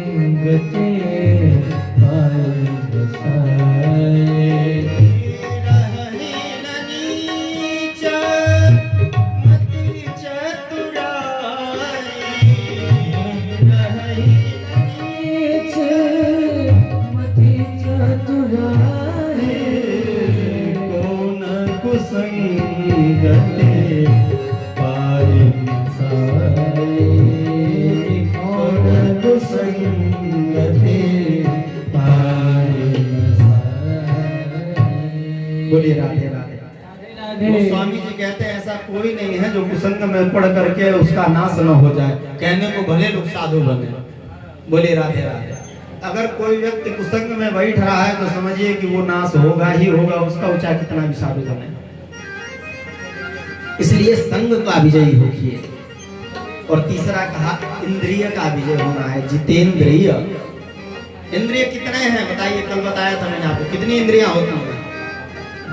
पाई न साई। बोलिए राधे राधे। गोस्वामी जी कहते हैं ऐसा कोई नहीं है जो कुसंग में पढ़ करके उसका नाश न हो जाए, कहने को भले लोग साधु बने। बोलिए राधे राधे। अगर कोई व्यक्ति कुसंग में बैठ रहा है तो समझिए कि वो नाश होगा ही होगा, उसका ऊंचा कितना भी साधु बने। इसलिए संग का विजयी होइए। और तीसरा कहा इंद्रिय का विजय होना है, जितेंद्रिय। इंद्रिय कितने हैं बताइए, कल बताया था मैंने आपको, कितनी इंद्रियां होती हैं?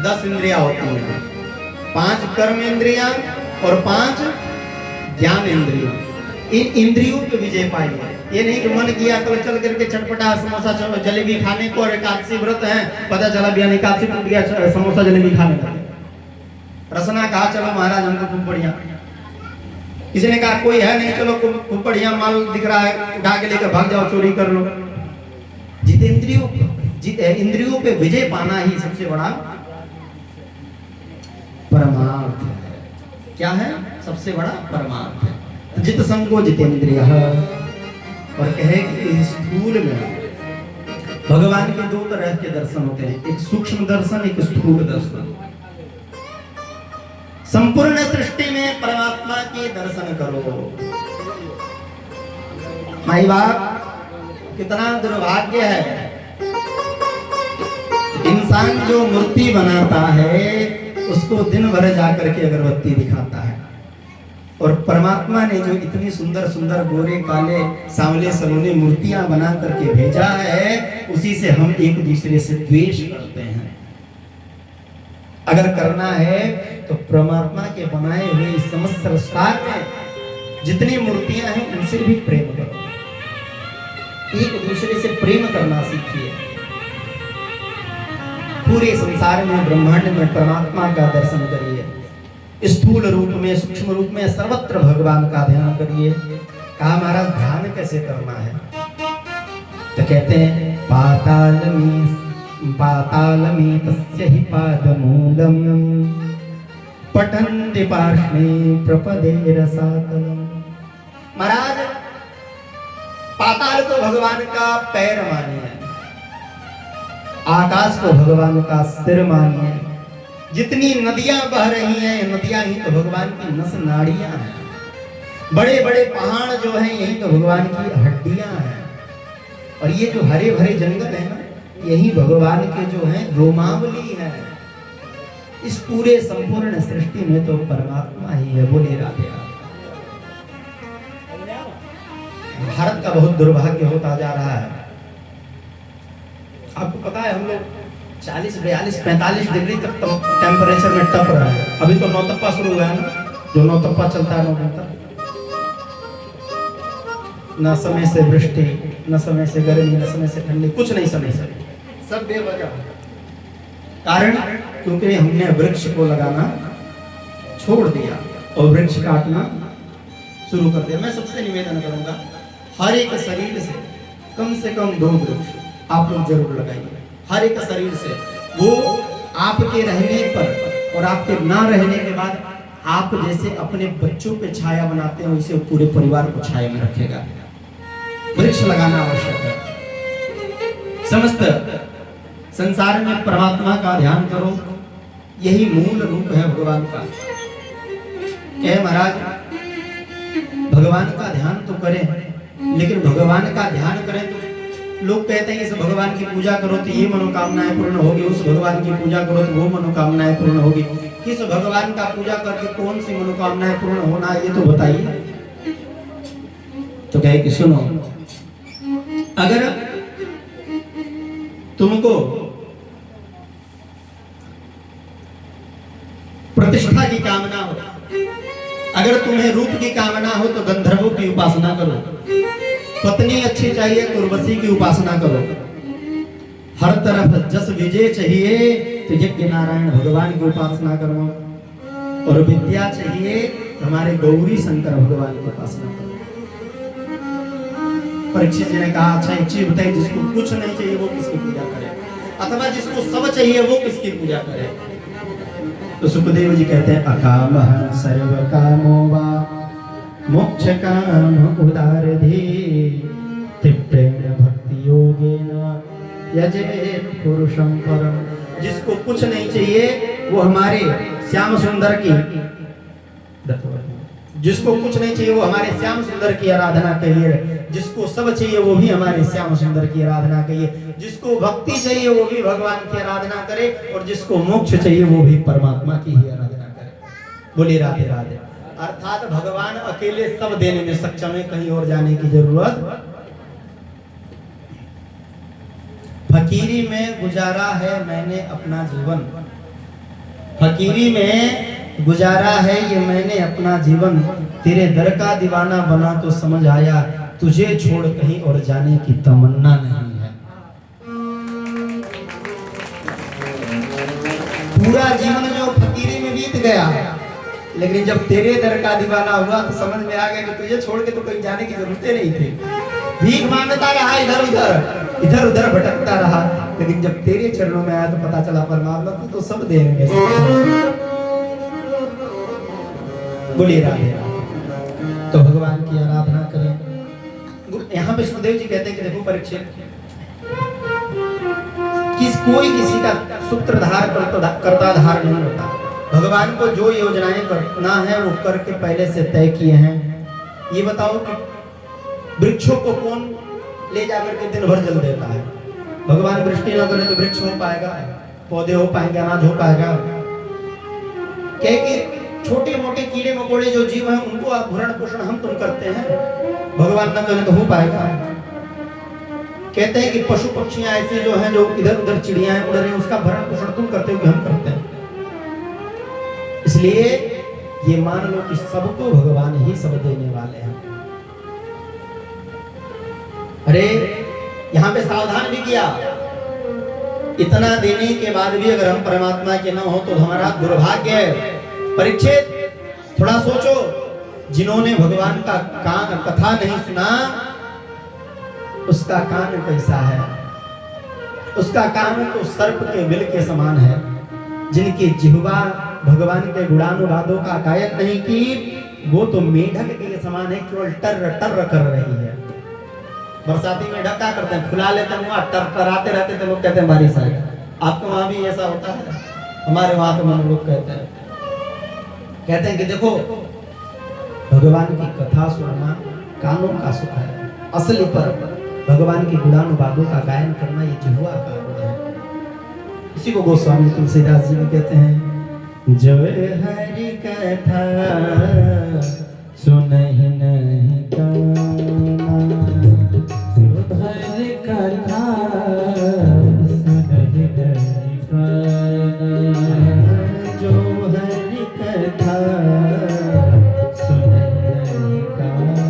10 इंद्रियां होती हैं, 5 कर्म इंद्रियां और 5 ज्ञान इंद्रियां। इन इंद्रियों पे विजय पाइए। ये नहीं कि मन किया कल चल करके चटपटा समोसा जलेबी खाने को, और एकादशी व्रत है, पता चला बिहान एकादशी टूट गया, समोसा जलेबी खाने का। रसना कहा चलो महाराज हमको खूब बढ़िया, किसी ने कहा कोई है नहीं, चलो खूब बढ़िया माल दिख रहा है, उठा के लेकर भाग जाओ, चोरी कर लो। इंद्रियों पे विजय पाना ही सबसे बड़ा परमार्थ है। क्या है? सबसे बड़ा परमार्थ है। जित संगो जितेंद्रिय। और कहे कि स्थूल में भगवान के 2 तरह के दर्शन होते हैं, एक सूक्ष्म दर्शन, एक स्थूल दर्शन। संपूर्ण सृष्टि में परमात्मा के दर्शन करो। माई बाप कितना दुर्भाग्य है, इंसान जो मूर्ति बनाता है उसको दिन भर जाकर के अगरबत्ती दिखाता है, और परमात्मा ने जो इतनी सुंदर सुंदर गोरे काले सांवले सलोने मूर्तियां बना करके भेजा है, उसी से हम एक दूसरे से द्वेष करते हैं। अगर करना है तो परमात्मा के बनाए हुए इस समस्त संस्कार में जितनी मूर्तियां हैं उनसे भी प्रेम करो, एक दूसरे से प्रेम करना सीखिए। पूरे संसार में ब्रह्मांड में परमात्मा का दर्शन करिए, स्थूल रूप में, सूक्ष्म रूप में, सर्वत्र भगवान का ध्यान करिए। कहा महाराज ध्यान कैसे करना है? तो कहते हैं पाताल में तस्य ही पादमूलम पठन्ति पार्ष्णे प्रपदे रसातलम। महाराज पाताल तो भगवान का पैर मानिए, आकाश को भगवान का सिर मानिए, जितनी नदियां बह रही हैं नदियां ही तो भगवान की नस नाड़ियां हैं, बड़े बड़े पहाड़ जो हैं यही तो भगवान की हड्डियां हैं, और ये जो हरे भरे जंगल है ना यही भगवान के जो हैं रोमावली है। इस पूरे संपूर्ण सृष्टि में तो परमात्मा ही है। बोले राधे राधे। भारत का बहुत दुर्भाग्य होता जा रहा है। आपको पता है हम लोग 40, 42, 45 डिग्री तक टेम्परेचर में टप रहा है। अभी तो नौतप्पा शुरू हुआ है ना, जो नौतप्पा चलता है 9 दिन तक, न समय से वृष्टि, न समय से गर्मी, न समय से ठंडी, कुछ नहीं समय से, सब बेवजह। कारण क्योंकि हमने वृक्ष को लगाना छोड़ दिया और वृक्ष काटना शुरू कर दिया। मैं सबसे निवेदन करूंगा हर एक शरीर से कम 2 वृक्ष आप लोग जरूर लगाइए, हर एक शरीर से। वो आपके रहने पर और आपके ना रहने के बाद आप जैसे अपने बच्चों पे छाया बनाते हैं वैसे पूरे परिवार को छाया में रखेगा। वृक्ष लगाना आवश्यक है। समस्त संसार में परमात्मा का ध्यान करो, यही मूल रूप है भगवान का। कहे महाराज भगवान का ध्यान तो करें लेकिन भगवान का ध्यान करें तो लोग कहते हैं इस भगवान की पूजा करो तो ये मनोकामनाएं पूर्ण होगी, उस भगवान की पूजा करो तो वो मनोकामनाएं पूर्ण होगी। किस भगवान का पूजा करके कौन सी मनोकामनाएं पूर्ण होना है ये तो बताइए। तो कहे कि सुनो, अगर तुमको प्रतिष्ठा की कामना हो, अगर तुम्हें रूप की कामना हो तो गंधर्वों की उपासना करो, पत्नी अच्छी चाहिए तो उर्वशी की उपासना करो, हर तरफ जस विजय चाहिए तो यज्ञ नारायण भगवान की उपासना करो, और विद्या चाहिए तो हमारे गौरी शंकर भगवान की उपासना करो। परीक्षित जी ने कहा अच्छा एक चीज बताइए, जिसको कुछ नहीं चाहिए वो किसकी पूजा करे, अथवा जिसको सब चाहिए वो किसकी पूजा करे। तो सुखदेव जी कहते हैं अकामः सर्व कामो वा मोक्ष काम उदारधि तीव्रेण भक्ति योगेन यजेत पुरुषं परम। जिसको कुछ नहीं चाहिए वो हमारे श्याम सुंदर की, जिसको कुछ नहीं चाहिए वो हमारे श्याम सुंदर की आराधना करिए, जिसको सब चाहिए वो भी हमारे श्याम सुंदर की आराधना करिए, जिसको भक्ति चाहिए वो भी भगवान की आराधना करे, और जिसको मोक्ष चाहिए वो भी परमात्मा की ही आराधना करे। बोले राधे राधे। अर्थात भगवान अकेले सब देने में सक्षम है, कहीं और जाने की जरूरत। फकीरी में गुजारा है मैंने अपना जीवन, फकीरी में गुजारा है ये मैंने अपना जीवन, तेरे दर का दीवाना बना तो समझ आया, तुझे छोड़ कहीं और जाने की तमन्ना नहीं है। पूरा जीवन जो फकीरी में बीत गया, लेकिन जब तेरे दर का दीवाना हुआ तो समझ में आ गया कि तुझे छोड़ के तो कहीं जाने की जरूरत नहीं थी। भीख मांगता रहा इधर उधर, इधर उधर भटकता रहा, लेकिन जब तेरे चरणों में आया तो पता चला परमात्मा तो सब देंगे। बोलिए राधे राधे। तो भगवान की आराधना करें। यहाँ पे सुखदेव जी कहते हैं कि देखो परीक्षित, कोई किसी का सूत्रधार कर्ताधार नहीं होता। भगवान को जो योजनाएं करना है वो करके पहले से तय किए हैं। ये बताओ कि वृक्षों को कौन ले जाकर के दिन भर जल देता है? भगवान वृष्टि न करे तो वृक्ष हो पाएगा, पौधे हो पाएंगे, अनाज हो पाएगा? कह के छोटे मोटे कीड़े मकोड़े जो जीव हैं उनको आप भरण पोषण हम तुम करते हैं, भगवान न करे तो हो पाएगा? कहते हैं कि पशु पक्षियां ऐसे जो हैं, जो इधर उधर चिड़ियां उड़ रही हैं, उसका भरण पोषण तुम करते हो कि हम करते हैं? इसलिए ये मान लो कि सबको भगवान ही सब देने वाले हैं। अरे यहाँ पे सावधान भी किया, इतना देने के बाद भी अगर हम परमात्मा के न हो तो हमारा दुर्भाग्य है। परीक्षित थोड़ा सोचो, जिन्होंने भगवान का कान कथा नहीं सुना उसका कान कैसा है? उसका कान तो सर्प के बिल के समान है। जिनकी जिह्वा भगवान के गुणानुवादों का गायन नहीं की, वो तो मेढक के समान है, केवल टर टर कर रही है। बरसाती मेढक क्या करते हैं? फुला लेते हैं, टर टराते रहते थे, लोग कहते हैं बारिश आएगा। आपके वहां भी ऐसा होता है? हमारे वहां तो मन लोग कहते हैं कि देखो भगवान की कथा सुनना कानों का सुख है, असली पर भगवान के गुणानुवादों का गायन करना ये जिह्वा का गुण है। इसी को गोस्वामी तुलसीदास जी भी कहते हैं, जो हरि कथा सुनहि नहीं काना, जो हरि कथा सुनहि नहीं काना, जो हरि कथा सुनहि नहीं काना,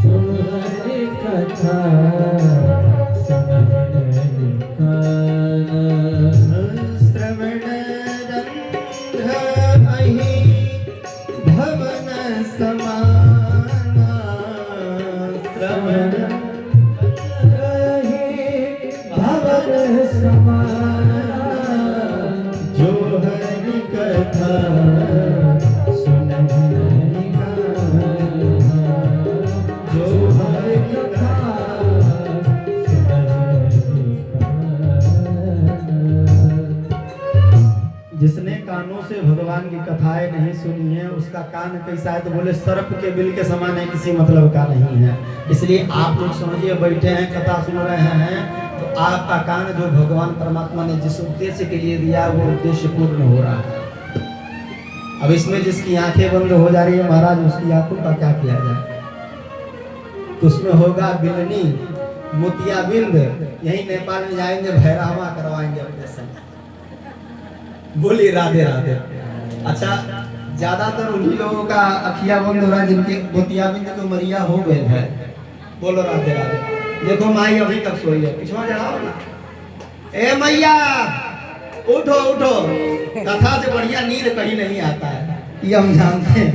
जो हरि कथा सुनहि नहीं काना, श्रवण रंग अहि भवन समाना, श्रवण रंग भवन समाना, जो हरि कथा सुनहि नहीं काना, जो हरि कथा की कथाएं नहीं सुनी है उसका कान कैसा है, तो बोले सर्प के बिल के समान है, किसी मतलब का नहीं है। इसलिए आप लोग समझिए बैठे हैं कथा सुन रहे हैं तो आपका कान जो भगवान परमात्मा ने जिस उद्देश्य के लिए दिया वो उद्देश्य पूर्ण हो रहा है। अब इसमें जिसकी आंखें बंद हो जा रही है महाराज उसकी आंखों का क्या किया जाए, तो उसमें होगा बिलनी मोतियाबिंद, यही नेपाल में जाएंगे भैरहवा करवाएंगे अपने संग। बोलिए राधे राधे। अच्छा, ज्यादातर उन्हीं लोगों का अखिया बंद हो रहा है जिनके मोतियाबिंद को मरिया हो गए है। बोलो राधे राधे। देखो माई अभी तक सोई है, पिछवा चढ़ाओ ना। ए मैया उठो उठो, कथा से बढ़िया नींद कहीं नहीं आता है, ये हम जानते हैं।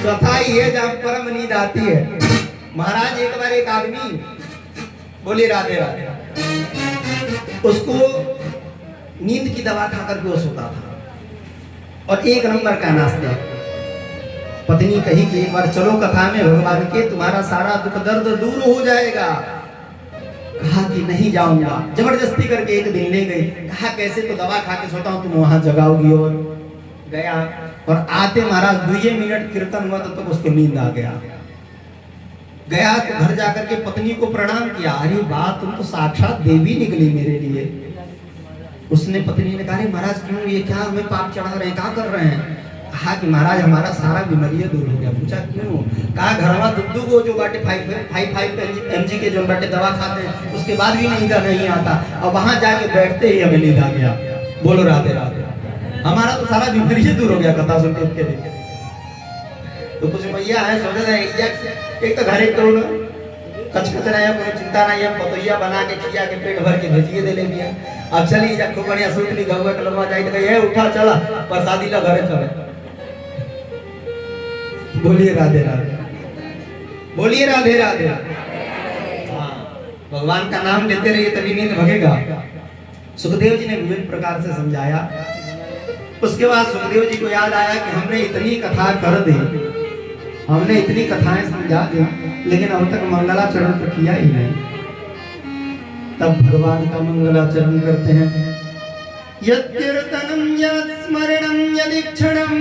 कथा ये जहाँ परम नींद आती है। महाराज एक बार एक आदमी, बोलिए राधे राधे, उसको नींद की दवा खा करके वो सोता था और एक नंबर का नाश्ता। पत्नी कही कि एक बार चलो कथा में भगवान के, तुम्हारा सारा दुख दर्द दूर हो जाएगा। कहा कि नहीं जाऊंगा, जबरदस्ती करके एक दिन ले गई। कहा कैसे, तो दवा खा के सोता हूँ, तुम वहां जगाओगी। और गया और आते महाराज 2 मिनट कीर्तन हुआ तो उसको नींद आ गया। गया तो घर जाकर के पत्नी को प्रणाम किया, अरे वाह तुम तो साक्षात देवी निकली मेरे लिए। उसने पत्नी ने कहा महाराज क्यों, ये क्या हमें पाप चढ़ा रहे हैं, क्या कर रहे हैं। कहा कि महाराज हमारा सारा बीमारी दूर हो गया। पूछा क्यों। कहा घरवा दुद्दू को जो बाटे 5 mg के जो बाटे दवा खाते हैं उसके बाद भी नींद नहीं आता, और वहां जाके बैठते ही हमें नींद आ गया। बोलो राधे राधे। हमारा तो सारा बीमारी दूर हो गया कथा सुन के देखे। तो कुछ मैया है सोचे एक तो घर एक करोड़ कचकच रहे हैं, कोई चिंता नहीं है, पतोहिया बना के खिया के पेट भर के भेजिए दे ले दिया। अब चलिए जा खूब बढ़िया सूट ली गौवा के लम्बा जाए तो ये उठा चला प्रसादी ला घरे चले। बोलिए राधे राधे, बोलिए राधे राधे। हाँ, भगवान का नाम लेते रहिए तभी नींद भगेगा। सुखदेव जी ने विभिन्न प्रकार से समझाया। उसके बाद सुखदेव जी को याद आया कि हमने इतनी कथा कर दी, हमने इतनी कथाएं समझा दी, लेकिन अब तक मंगलाचरण तो किया ही नहीं। तब भगवान का मंगलाचरण करते हैं। यत्कीर्तनं यत्स्मरणं यदीक्षणं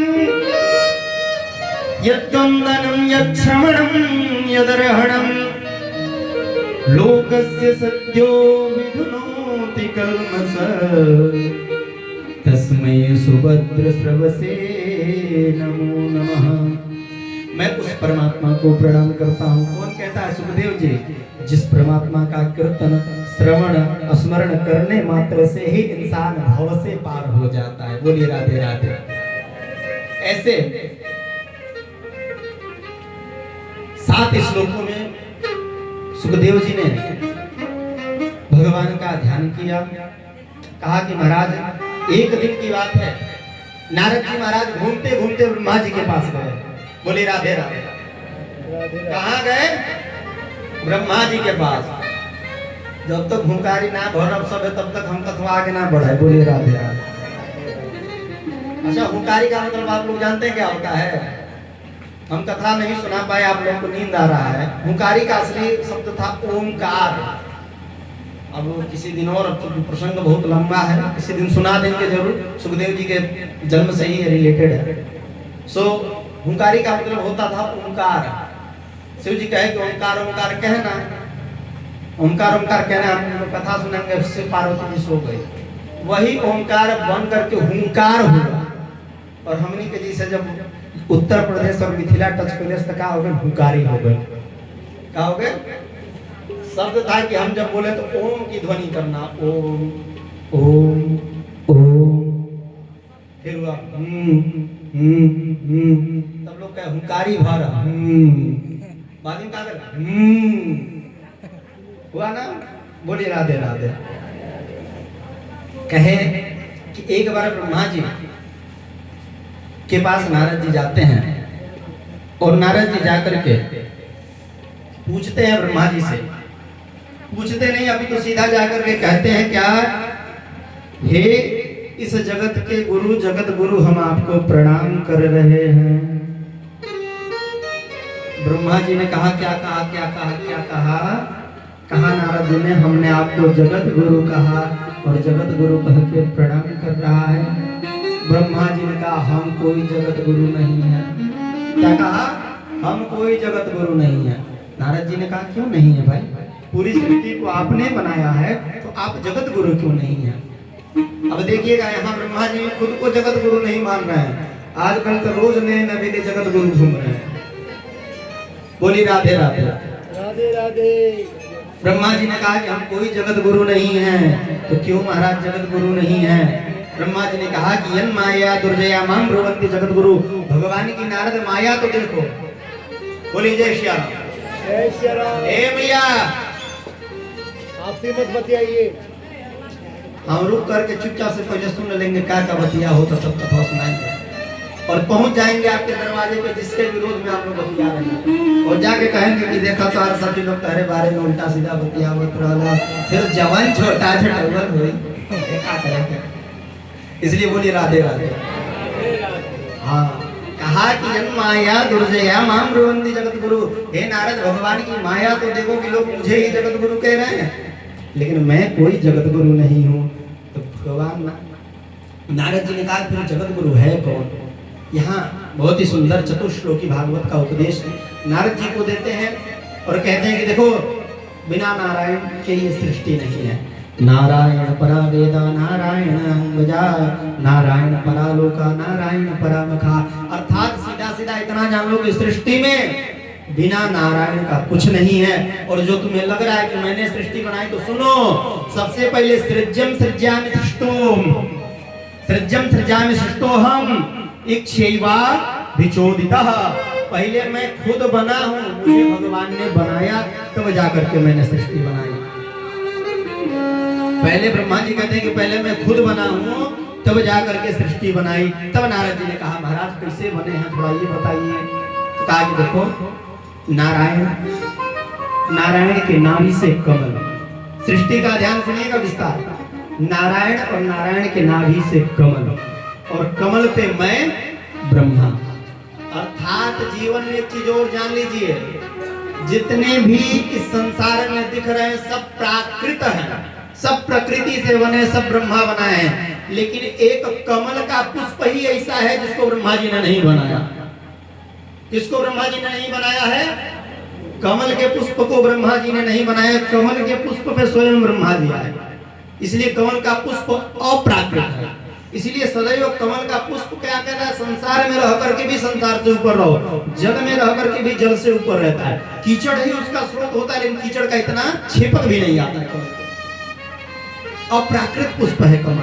यद्वन्दनं यच्छमनं यदर्हणं लोकस्य सद्यो विधुनोति कल्मषः तस्मै सुभद्र श्रवसे नमो नमः। मैं उस परमात्मा को प्रणाम करता हूँ। कौन कहता है? सुखदेव जी। जिस परमात्मा का कीर्तन श्रवण स्मरण करने मात्र से ही इंसान भव से पार हो जाता है। बोलिए राधे राधे। ऐसे 7 श्लोकों में सुखदेव जी ने भगवान का ध्यान किया। कहा कि महाराज एक दिन की बात है, नारद जी महाराज घूमते घूमते ब्रह्मा जी के पास गए। बोले राधे राधे। कहाँ गए? ब्रह्मा जी के पास। जब तक हुंकारी ना भरब सब है तब तक हम कथवा आगे ना बढ़ाए। बोले राधे राधे। अच्छा, हुंकारी का मतलब आप लोग जानते हैं क्या होता है? हम कथा नहीं सुना पाए, आप लोगों को नींद आ रहा है। हुंकारी का असली शब्द था ओमकार। अब किसी दिन और, प्रसंग बहुत लंबा है, किसी दिन सुना देंगे जरूर। सुखदेव जी के जन्म से ही रिलेटेड है। सो हुंकारी का मतलब होता था ओंकार। शिव जी कहे कि ओंकार ओंकार कहना, ओंकार ओंकार कहना। हम लोग कथा सुनेंगे, उससे पार्वती जी सो गई, वही ओंकार बन करके हुंकार हुआ। और हमने के जी से जब उत्तर प्रदेश और मिथिला टच प्रदेश तक हो गए, हुंकारी हो गए। क्या हो गए? शब्द था कि हम जब बोले तो ओम की ध्वनि करना, ओम ओम ओम, फिर हुआ तब लोग कहे हुंकारी भर, बाद में क्या कर हुआ ना। बोलिए राधे राधे। कहे कि एक बार ब्रह्मा जी के पास नारद जी जाते हैं और नारद जी जाकर के पूछते हैं ब्रह्मा जी से। पूछते नहीं, अभी तो सीधा जाकर के कहते हैं क्या? हे इस जगत के गुरु, जगत गुरु, हम आपको प्रणाम कर रहे हैं। ब्रह्मा जी ने कहा क्या कहा? क्या कहा? क्या कहा? कहा नारद जी ने, हमने आपको जगत गुरु कहा और जगत गुरु कह के प्रणाम कर रहा है। ब्रह्मा जी ने कहा हम कोई जगत गुरु नहीं है। क्या कहा? हम कोई जगत गुरु नहीं है। नारद जी ने कहा क्यों नहीं है भाई, पूरी सृष्टि को आपने बनाया है तो आप जगत गुरु क्यों नहीं है? अब देखिएगा यहाँ ब्रह्मा जी खुद को जगत गुरु नहीं मान रहे हैं। आजकल तो रोज नए नवीन जगत गुरु घूम रहे हैं। बोली राधे राधे। राधे राधे। ब्रह्मा जी ने कहा कि हम कोई जगत गुरु नहीं है। तो क्यों महाराज जगत गुरु नहीं है? ब्रह्मा जी ने कहा कि यन माया दुर्जया माम ब्रुवन्ति जगत गुरु। भगवान की नारद माया तो देखो। बोली जय श्री राम। जय श्री राम। ए भैया आपसे मत बतियाइए, हम रुक करके चुपचाप से पहले सुन लेंगे क्या क्या बतिया हो तो सब कथा सुनाएंगे और पहुंच जाएंगे आपके दरवाजे पे जिसके विरोध में आप लोग बतिया रहे हैं और जाके कहेंगे कि देखा तो सभी लोग तेरे बारे में उल्टा सीधा बतियावत रहला, फिर जवान छोटा छोटा हुई क्या करेंगे। इसलिए बोली राधे राधे। हाँ, कहा कि जन माया दुर्जया माम ब्रुवन्ति जगत गुरु। हे नारद भगवान की माया तो देखो कि लोग मुझे ही जगत गुरु कह रहे हैं, लेकिन मैं कोई जगत गुरु नहीं हूँ। तो भगवान नारद जी ने कहा फिर जगत गुरु है कौन? यहाँ बहुत ही सुंदर चतुश्लोकी भागवत का उपदेश नारद जी को देते हैं और कहते हैं कि देखो बिना नारायण के ये सृष्टि नहीं है। नारायण परा वेदा नारायण अंगजा नारायण परा लोका नारायण परा मखा। अर्थात सीधा सीधा इतना जान लो कि सृष्टि में बिना नारायण का कुछ नहीं है। और जो तुम्हें लग रहा है कि मैंने सृष्टि बनाई तो सुनो, सबसे पहले सृज्यम सृज्यामि सृष्टोम सृज्यम सृज्यामि सृष्टोहम इक्षैवा विचोदितः। पहले मैं खुद बना हूँ, मुझे भगवान ने बनाया तब जाकर के मैंने सृष्टि बनाई। पहले ब्रह्मा जी कहते हैं कि पहले मैं खुद बना हूँ तब जाकर के सृष्टि बनाई। तब नारद जी ने कहा महाराज कैसे बने हैं थोड़ा ये बताइए। तो कहा कि देखो नारायण के नाभि से कमल, सृष्टि का ध्यान सुनिएगा विस्तार। नारायण और नारायण के नाभि से कमल और कमल पे मैं ब्रह्मा। अर्थात जीवन में एक चीज और जान लीजिए, जितने भी इस संसार में दिख रहे हैं सब प्राकृत हैं, सब प्रकृति से बने, सब ब्रह्मा बनाए हैं। लेकिन एक कमल का पुष्प ही ऐसा है जिसको ब्रह्मा जी ने नहीं बनाया। किसको ब्रह्मा जी ने नहीं बनाया है? कमल के पुष्प को ब्रह्मा जी ने नहीं बनाया। कमल के पुष्प पे स्वयं ब्रह्मा जी आए, इसलिए कमल का पुष्प अप्राकृत है। इसलिए सदैव कमल का पुष्प क्या कहता है? संसार में रह करके भी संसार से ऊपर रहो, जल में रह करके भी जल से ऊपर रहता है। कीचड़ ही उसका स्रोत होता है, लेकिन कीचड़ का इतना छेपक भी नहीं आता है। अप्राकृत पुष्प है कमल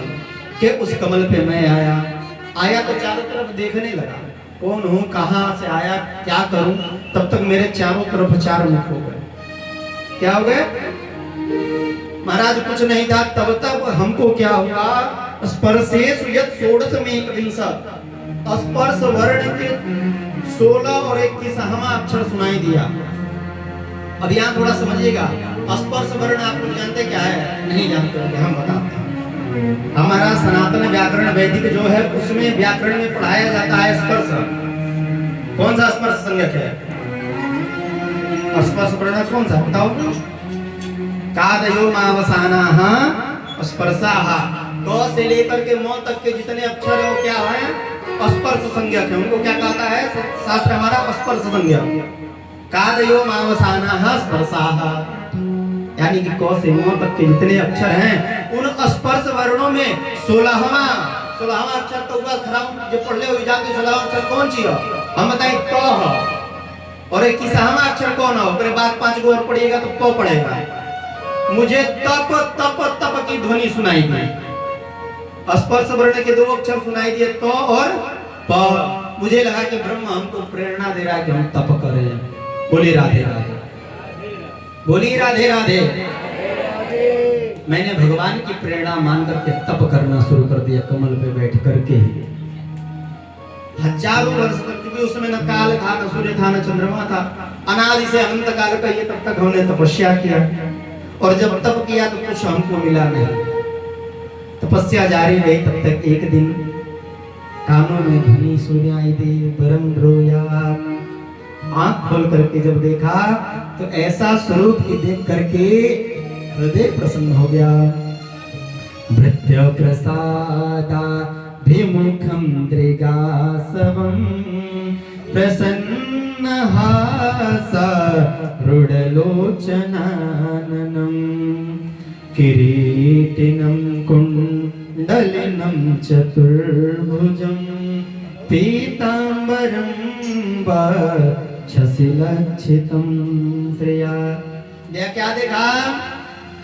के। उस कमल पे मैं आया तो चारों तरफ देखने लगा, कौन हूँ, कहाँ से आया, क्या करूं। तब तक मेरे चारों तरफ चार मुख हो गए। क्या हो गए महाराज? कुछ नहीं था। तब तक हमको क्या हुआ? स्पर्शेषु यत् षोडशमेक विंशत्, स्पर्श वर्ण के 16 और 21वां अक्षर सुनाई दिया। अब यहाँ थोड़ा समझिएगा, स्पर्श वर्ण आप लोग जानते क्या है? नहीं जानते होंगे, हम बताते हैं। हमारा सनातन व्याकरण वैदिक जो है उसमें व्याकरण में पढ़ाया जाता है स्पर्श। कौन सा स्पर्श संज्ञक है? स्पर्श वर्ण कौन सा बताओ? कादयो मावसानाः स्पर्शाः। क से लेकर के म तक के जितने अक्षर है वो क्या है? स्पर्श संज्ञक है। उनको क्या कहता है शास्त्र हमारा? स्पर्श संज्ञक। कादयो मावसानाः स्पर्शाः, यानी कि क से म तक के जितने अक्षर हैं उन स्पर्श वर्णों में 16वां अक्षर तो हुआ खराब जो पढ़ ले हो जाके 16वां अक्षर कौन सी है? हम बताएं क है। और 21वां अक्षर कौन है? उसके बाद 5 गो और पढ़िएगा तो प पढ़ेगा। मुझे तप तप तप की ध्वनि सुनाई दी। स्पर्श वर्ण के 2 अक्षर सुनाई दिए, त और प। मुझे लगा कि ब्रह्म हमको प्रेरणा दे रहा है कि हम तप करें। बोली राधे राधे, बोली राधे राधे। मैंने भगवान की प्रेरणा मान करके तप करना शुरू कर दिया कमल पे बैठ करके। हजारों वर्ष तक, क्योंकि उसमें न काल था, न सूर्य था, न चंद्रमा था, अनादि से अनंत काल का ये तब तक हमने तपस्या किया। और जब तप किया तो कुछ हमको मिला नहीं। तपस्या जारी रही तब तक एक दिन कानों में ध्वनि सुनाई दी, बरम रोयात। आंख खोल करके जब देखा तो ऐसा स्वरूप की देख करके हृदय प्रसन्न हो गया। भृत्य प्रसादा विमुखं दृगासवं प्रसन्नहासा रुडलोचनाननं किरीटिनं कुण्डलिनं चतुर्भुजं पीताम्बरं वक्षसिलक्षितं श्रिया। क्या देखा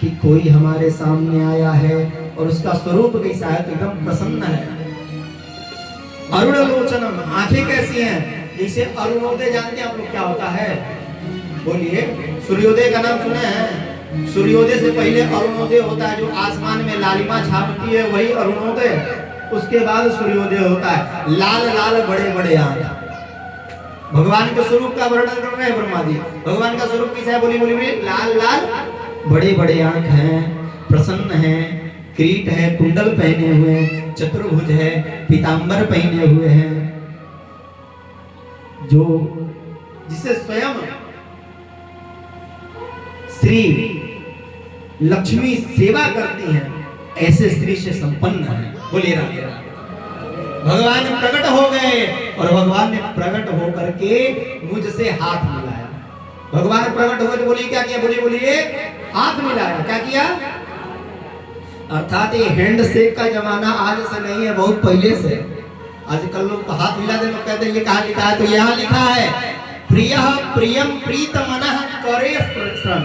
कि कोई हमारे सामने आया है और उसका स्वरूप कैसा है, तो एकदम प्रसन्न है। अरुणलोचनम, आंखें कैसी हैं? जैसे अरुणोदय जानते हैं आप लोग क्या होता है? बोलिए। सूर्योदय का नाम सुने हैं? सूर्योदय से पहले अरुणोदय होता है, जो आसमान में लालिमा छापती है, वही अरुणोदय। उसके बाद सूर्योदय होता है। लाल लाल बड़े बड़े आंख, भगवान के स्वरूप का वर्णन कर रहे हैं ब्रह्मा जी। भगवान का स्वरूप कैसा है? बोली बोली बोली। लाल लाल बड़े बड़े आंख हैं, प्रसन्न हैं, किरीट है, कुंडल पहने हुए हैं, चतुर्भुज है, पीतांबर पहने हुए हैं, जो जिसे स्वयं श्री लक्ष्मी सेवा करती हैं, ऐसे स्त्री से संपन्न है। बोलिए राधे राधे। भगवान प्रकट हो गए और भगवान ने प्रकट होकर के मुझसे हाथ मिलाया। भगवान प्रकट हो गए, बोलिए क्या किया? बोलिए बोलिए। हाथ मिलाया। क्या किया? अर्थात ये हैंड शेक का जमाना आज से नहीं है, बहुत पहले से। आजकल लोग तो हाथ मिला दे, लोग कहते हैं ये कहाँ लिखा है? तो यहाँ लिखा है प्रियः प्रियम प्रीतमनः करे स्पर्शम।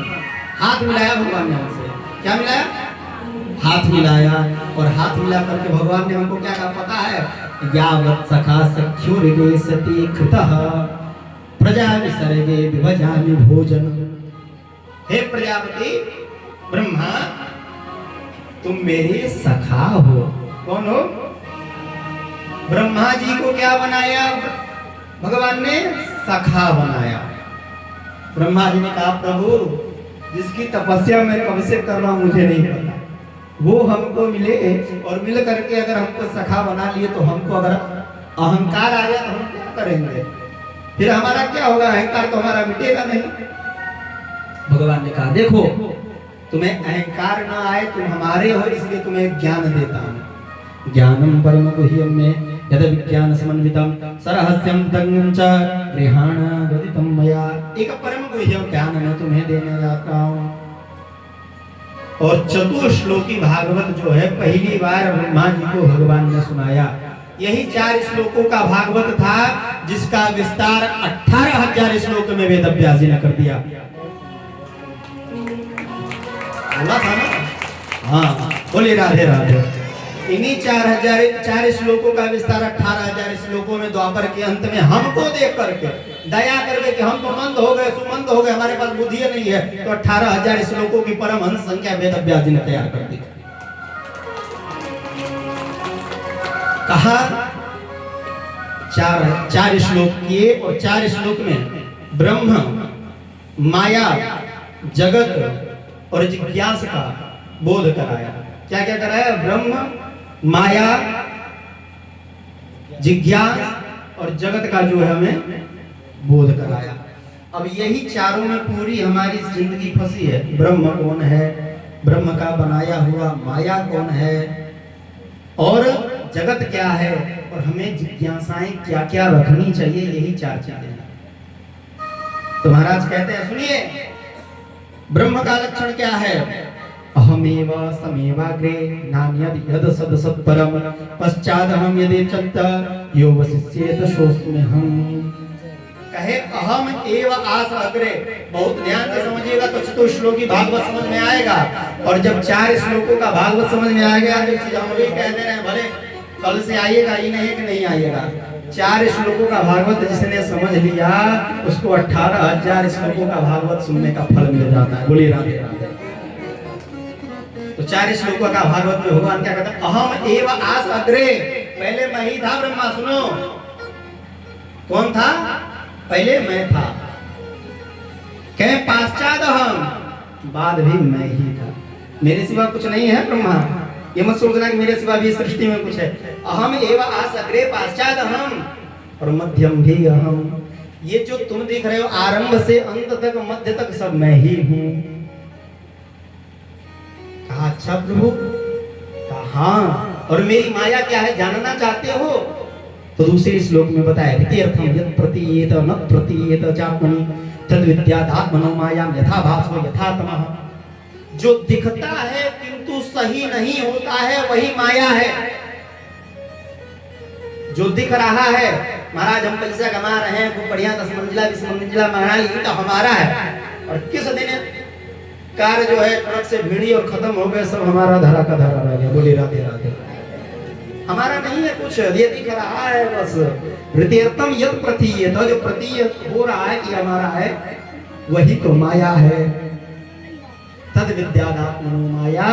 हाथ मिलाया भगवान ने हमसे। क्या मिलाया? हाथ मिलाया। और हाथ मिला करके भगवान ने हमको क्या कहा पता है? यावत् सखा सख्युर्देशति कृतः प्रजा विसर्गे विभजामि भोजन। हे प्रजापति ब्रह्मा, तुम मेरे सखा हो। कौन हो? ब्रह्मा जी को क्या बनाया भगवान ने? सखा बनाया। ब्रह्मा जी ने कहा प्रभु, जिसकी तपस्या मैं कब से कर रहा हूं मुझे नहीं पता, वो हमको मिले और मिल करके अगर हमको सखा बना लिए तो हमको अगर अहंकार आ जाए तो हम क्या करेंगे? फिर हमारा क्या होगा? अहंकार तो हमारा मिटेगा नहीं। भगवान ने कहा देखो, तुम्हें अहंकार ना आए, तुम हमारे हो, इसलिए तुम्हें ज्ञान देता हूं। ज्ञानम परम गुह्यम में यद विज्ञान समन्वितम सरहस्यम तंगं च गृहाण गदितम मया। एक परम गुह्यम ज्ञान मैं तुम्हें देने जाता हूं। और चतुश्लोकी भागवत जो है, पहली बार ब्रह्मा जी को भगवान ने सुनाया। यही 4 श्लोकों का भागवत था, जिसका विस्तार 18,000 श्लोक में वेद व्यास जी ने कर दिया। बोला था ना? हाँ, बोले राधे राधे। इन्हीं 4 श्लोकों का विस्तार 18,000 श्लोकों में द्वापर के अंत में हमको देख करके दया करके कि हम तो मंद हो गए, सुमंद हो गए, हमारे पास बुद्धि नहीं है, तो 18,000 श्लोकों की परमहंस संख्या वेद व्यास जी ने तैयार कर दी। कहा 4 श्लोक किए और 4 श्लोक में ब्रह्म, माया, जगत और जिज्ञासा का बोध कराया। क्या क्या कराया? ब्रह्म, माया, जिज्ञासा और जगत का जो है हमें बोध कराया। अब यही चारों में पूरी हमारी जिंदगी फंसी है। ब्रह्म कौन है? ब्रह्म का बनाया हुआ माया कौन है? और जगत क्या है? और हमें जिज्ञासाएं क्या क्या रखनी चाहिए? यही 4 चीजें हैं। तो महाराज कहते हैं, सुनिए, ब्रह्म का लक्षण क्या है? अहमेव समेवाग्रे नान्यद यद सद सत्परम पश्चादहं यदि चन्त यो वसिष्येत सोऽस्म्यहम्। कहे अहम एव आस अग्रे। बहुत ध्यान से समझिएगा तो चतुश्लोकी भागवत समझ में आएगा। और जब 4 श्लोकों का भागवत समझ में आ गया, जो चीज हम भी कहते रहे भले कल से आइएगा, ही नहीं कि नहीं आइएगा। 4 श्लोकों का भागवत जिसने समझ लिया, उसको 18,000 श्लोकों का भागवत सुनने का फल मिल जाता है। बोलिए राधे राधे। तो 4 श्लोकों का भागवत में भगवान क्या कहते हैं? अहम एव आस अग्रे। पहले मैं ही था ब्रह्मा। सुनो, कौन था? पहले मैं था। कहे पश्चात अहम, बाद भी मैं ही था। मेरे सिवा कुछ नहीं है ब्रह्मा। ये मत सोचना कि मेरे सिवा भी सृष्टि में कुछ है। अहम एव आस अग्रे पश्चात अहम और मध्यम भी अहम। ये जो तुम देख रहे हो आरंभ से अंत तक, मध्य तक सब मैं ही हूं। कहा अच्छा प्रभु? कहा हाँ, और मेरी माया क्या है जानना चाहते हो तो दूसरे श्लोक में बताया तीर्थम यत् प्रतीयेत न प्रतीयेत चात्मनि तद विद्यादात्मनो मायाम यथा भासो यथा तमः। जो दिखता है किंतु सही नहीं होता है वही माया है। जो दिख रहा है महाराज हम पैसा कमा रहे हैं खूब बढ़िया 10 मंजिला 20 मंजिला महाराज ये तो हमारा है और किस दिन कार जो है ट्रक से भिड़ी और खत्म हो गए सब हमारा धरा का धरा रह गया। बोले राधे राधे। हमारा नहीं है कुछ ये दिख रहा है बस। ऋतीर्थम यत् प्रतीयत जो प्रतीयत हो रहा है कि हमारा है वही तो माया है। तद विद्यादात्मनो माया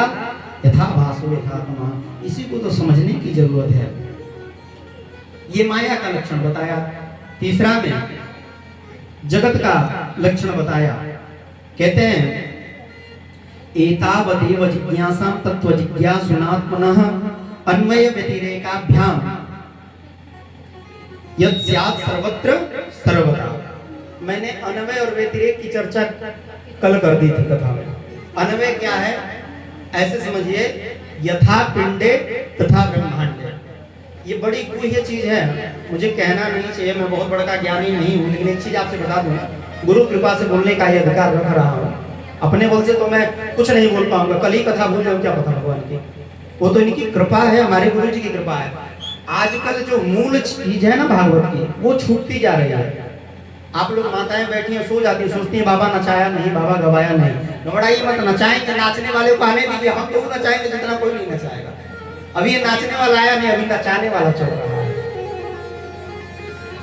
यथा भासो यथा तमः। इसी को तो समझने की जरूरत है। ये माया का लक्षण बताया। तीसरा में जगत का लक्षण बताया। कहते हैं एतावदेव जिज्ञासा तत्व जिज्ञासुनात्मनः अन्वय व्यतिरेकाभ्याम यत् स्यात् सर्वत्र सर्वदा। मैंने अन्वय और व्यतिरेक की चर्चा कल कर दी थी कथा में। अन्वय क्या है ऐसे समझिए यथा पिंडे तथा ब्रह्मांडे। ये बड़ी गुह्य चीज है मुझे कहना नहीं चाहिए मैं बहुत बड़ा ज्ञानी नहीं हूँ लेकिन एक चीज आपसे बता दूं गुरु कृपा से बोलने का ये अधिकार रख रहा हूँ। अपने बोल से तो मैं कुछ नहीं बोल पाऊंगा कल ही कथा भूल जाऊँ क्या पता भगवान की। वो तो इनकी कृपा है हमारे गुरु जी की कृपा है। आजकल जो मूल चीज है ना भागवत की वो छूटती जा रही है। आप लोग माताएं बैठी हैं सो जाती हैं सोचती हैं बाबा नचाया नहीं बाबा गवाया नहीं। घबराइए मत नचाएंगे नाचने वाले को आने दीजिए हम तो नचाएंगे जितना कोई नहीं नचाएगा। अभी ये नाचने वाला आया नहीं अभी नचाने वाला चल रहा है।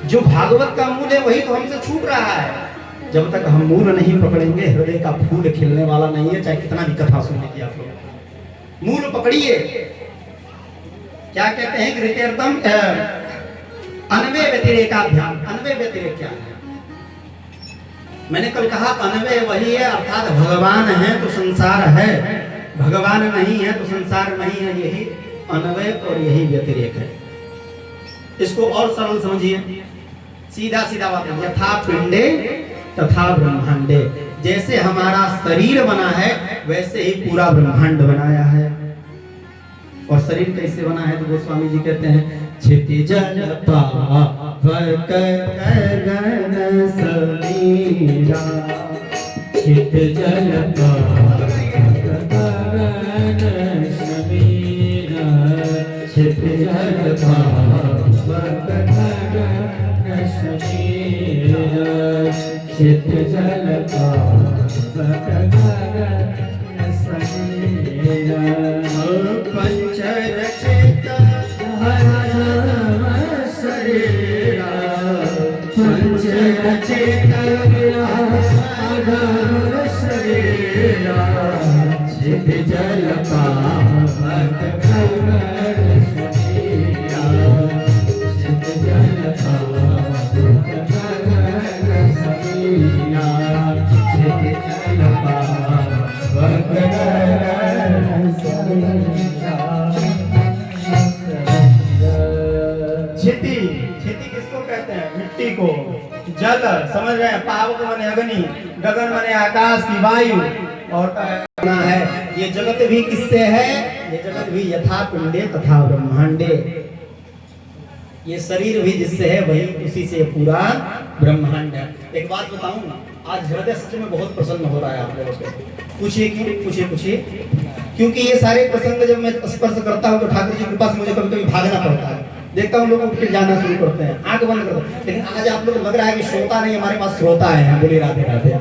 जो भागवत का मूल है वही तो हमसे छूट रहा है। जब तक हम मूल नहीं पकड़ेंगे हृदय का फूल खिलने वाला नहीं है चाहे कितना भी कथा सुनने की आप लोग। मूल पकड़िए। क्या कहते हैं कृत्यर्थम अन्वय व्यतिरेकाभ्याम। अन्वय व्यतिरेक क्या है मैंने कल कहा अन्वय वही है अर्थात भगवान है तो संसार है भगवान नहीं है तो संसार नहीं है। यही अन्वय और यही व्यतिरेक है। इसको और सरल समझिए सीधा सीधा बात है। यथा पिंडे तथा ब्रह्मांडे। जैसे हमारा शरीर बना है वैसे ही पूरा ब्रह्मांड बनाया है। और शरीर कैसे बना है तो गोस्वामी जी कहते हैं क्षितिज पावक गगन समीरा क्षितिज पावक गगन समीरा क्षितिज पावक गगन समीरा क्षितिज पावक गगन समीरा पंचरचित शरीरा पंचरचित शरीरा क्षितिजल पावक गगन समीरा क्षितिजल पावक गगन समीरा क्षितिजल पावक गगन समीरा। क्षिति क्षिति किसको कहते हैं मिट्टी को। जल समझ रहे हैं पावक माने अग्नि गगन माने आकाश की वायु और है ये जगत भी किससे है ये जगत भी यथा पिंडे तथा ब्रह्मांडे। ये शरीर भी जिससे है वही उसी से पूरा ब्रह्मांड है। एक बात बताऊं आज हृदय सच में बहुत प्रसन्न हो रहा है आप लोगों पे। पूछिए क्यों पूछिए क्योंकि ये सारे प्रसंग जब मैं स्पर्श करता हूँ तो ठाकुर जी के पास मुझे कभी कभी भागना पड़ता है। देखता हूँ लोग फिर जाना शुरू करते हैं आंख बंद करते हैं। लेकिन आज आप लोग लग रहा है कि श्रोता नहीं हमारे पास श्रोता है। बोले राधे राधे।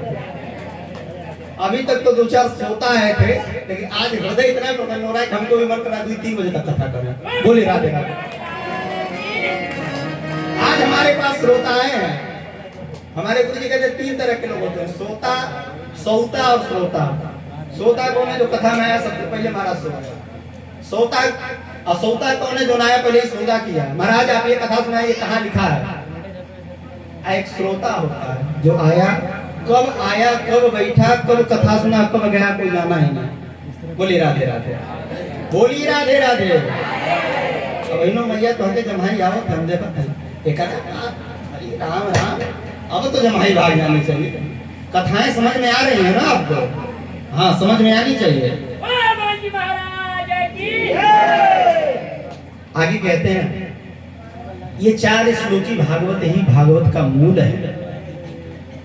अभी तक तो 2-4 श्रोता है थे लेकिन आज हृदय इतना प्रसन्न हो रहा है कि हमको भी मन कर रहा है 2-3 बजे तक कथा करें। बोले राधे राधे। आज हमारे पास श्रोता है। हमारे गुरु जी कहते 3 तरह के लोग होते हैं श्रोता सौता और श्रोता। श्रोता कौन है जो कथा में आया सबसे पहले महाराज सुनाया। सौता असौता कौन है जो नया पहले सौदा किया। महाराज आप ये कथा सुनाइए कहाँ लिखा है। एक श्रोता होता है जो आया कब बैठा कब कथा सुना कब गया कोई जाना ही नहीं। बोली राधे राधे बोली राधे राधे। अब इनो मैया तो हमके जमाई आवत हम देखत हैं एक अरे राम राम अब तो जमाई भाग जानी चाहिए। कथाएं समझ में आ रही है ना आपको। हाँ समझ में आनी चाहिए। आगे कहते हैं ये 4 श्लोकी भागवत ही भागवत का मूल है।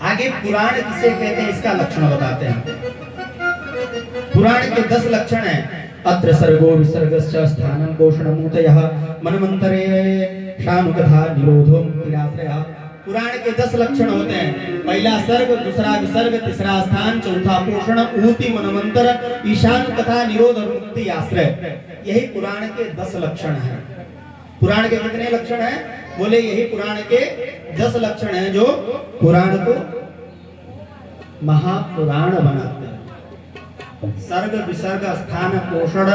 आगे पुराण किसे कहते हैं इसका लक्षण बताते हैं। पुराण के 10 लक्षण हैं। अत्र सर्गो विसर्गश्च स्थानं पोषणमूतयः मनमंतरे शानुकथा निरोधो मुक्तिराश्रयः। पुराण के 10 लक्षण होते हैं। पहला सर्ग, दूसरा विसर्ग, तीसरा स्थान, चौथा पोषण, ऊति, मनमंतर, ईशान कथा, निरोध और मुक्ति आश्रय। यही पुराण के 10 लक्षण हैं। पुराण के कितने लक्षण हैं? बोले यही पुराण के 10 लक्षण हैं जो पुराण को महापुराण बनाते हैं। सर्ग, विसर्ग, स्थान, पोषण,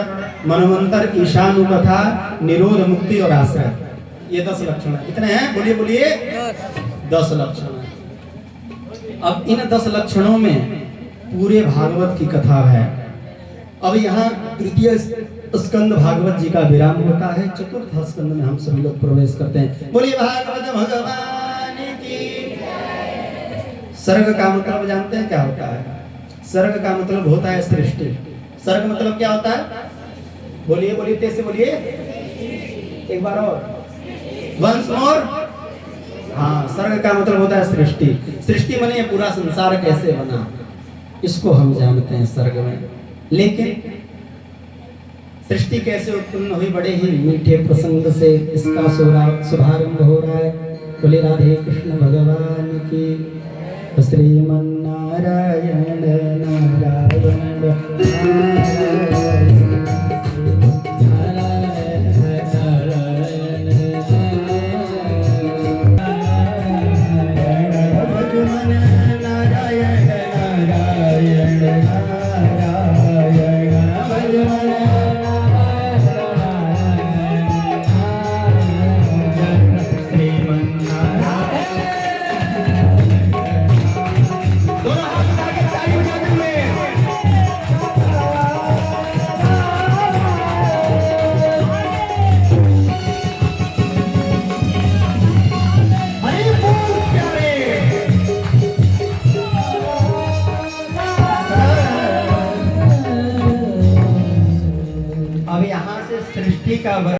मनवंतर, ईशानु कथा, निरोध, मुक्ति और आश्रय, ये 10 लक्षण है। कितने हैं? बोलिए बोलिए 10 लक्षण है। अब इन 10 लक्षणों में पूरे भागवत की कथा है। अब यहाँ तृतीय स्कंद भागवत जी का विराम होता है। चतुर्थ स्कंद में हम सभी लोग प्रवेश करते हैं। बोलिए भागवत भगवान की। सर्ग का मतलब जानते हैं क्या होता है? सर्ग का मतलब होता है सृष्टि। सर्ग मतलब क्या होता है? बोलिए बोलिए तेज से बोलिए, एक बार और, वंस मोर। हाँ, सर्ग का मतलब होता है सृष्टि। सृष्टि माने पूरा संसार कैसे बना, इसको हम जानते हैं सर्ग में। लेकिन सृष्टि कैसे उत्पन्न हुई, बड़े ही मीठे प्रसंग से इसका शुभारंभ हो रहा है। बोले राधे कृष्ण भगवान की। श्रीमन्नारायण नारायण अब यहाँ से सृष्टि का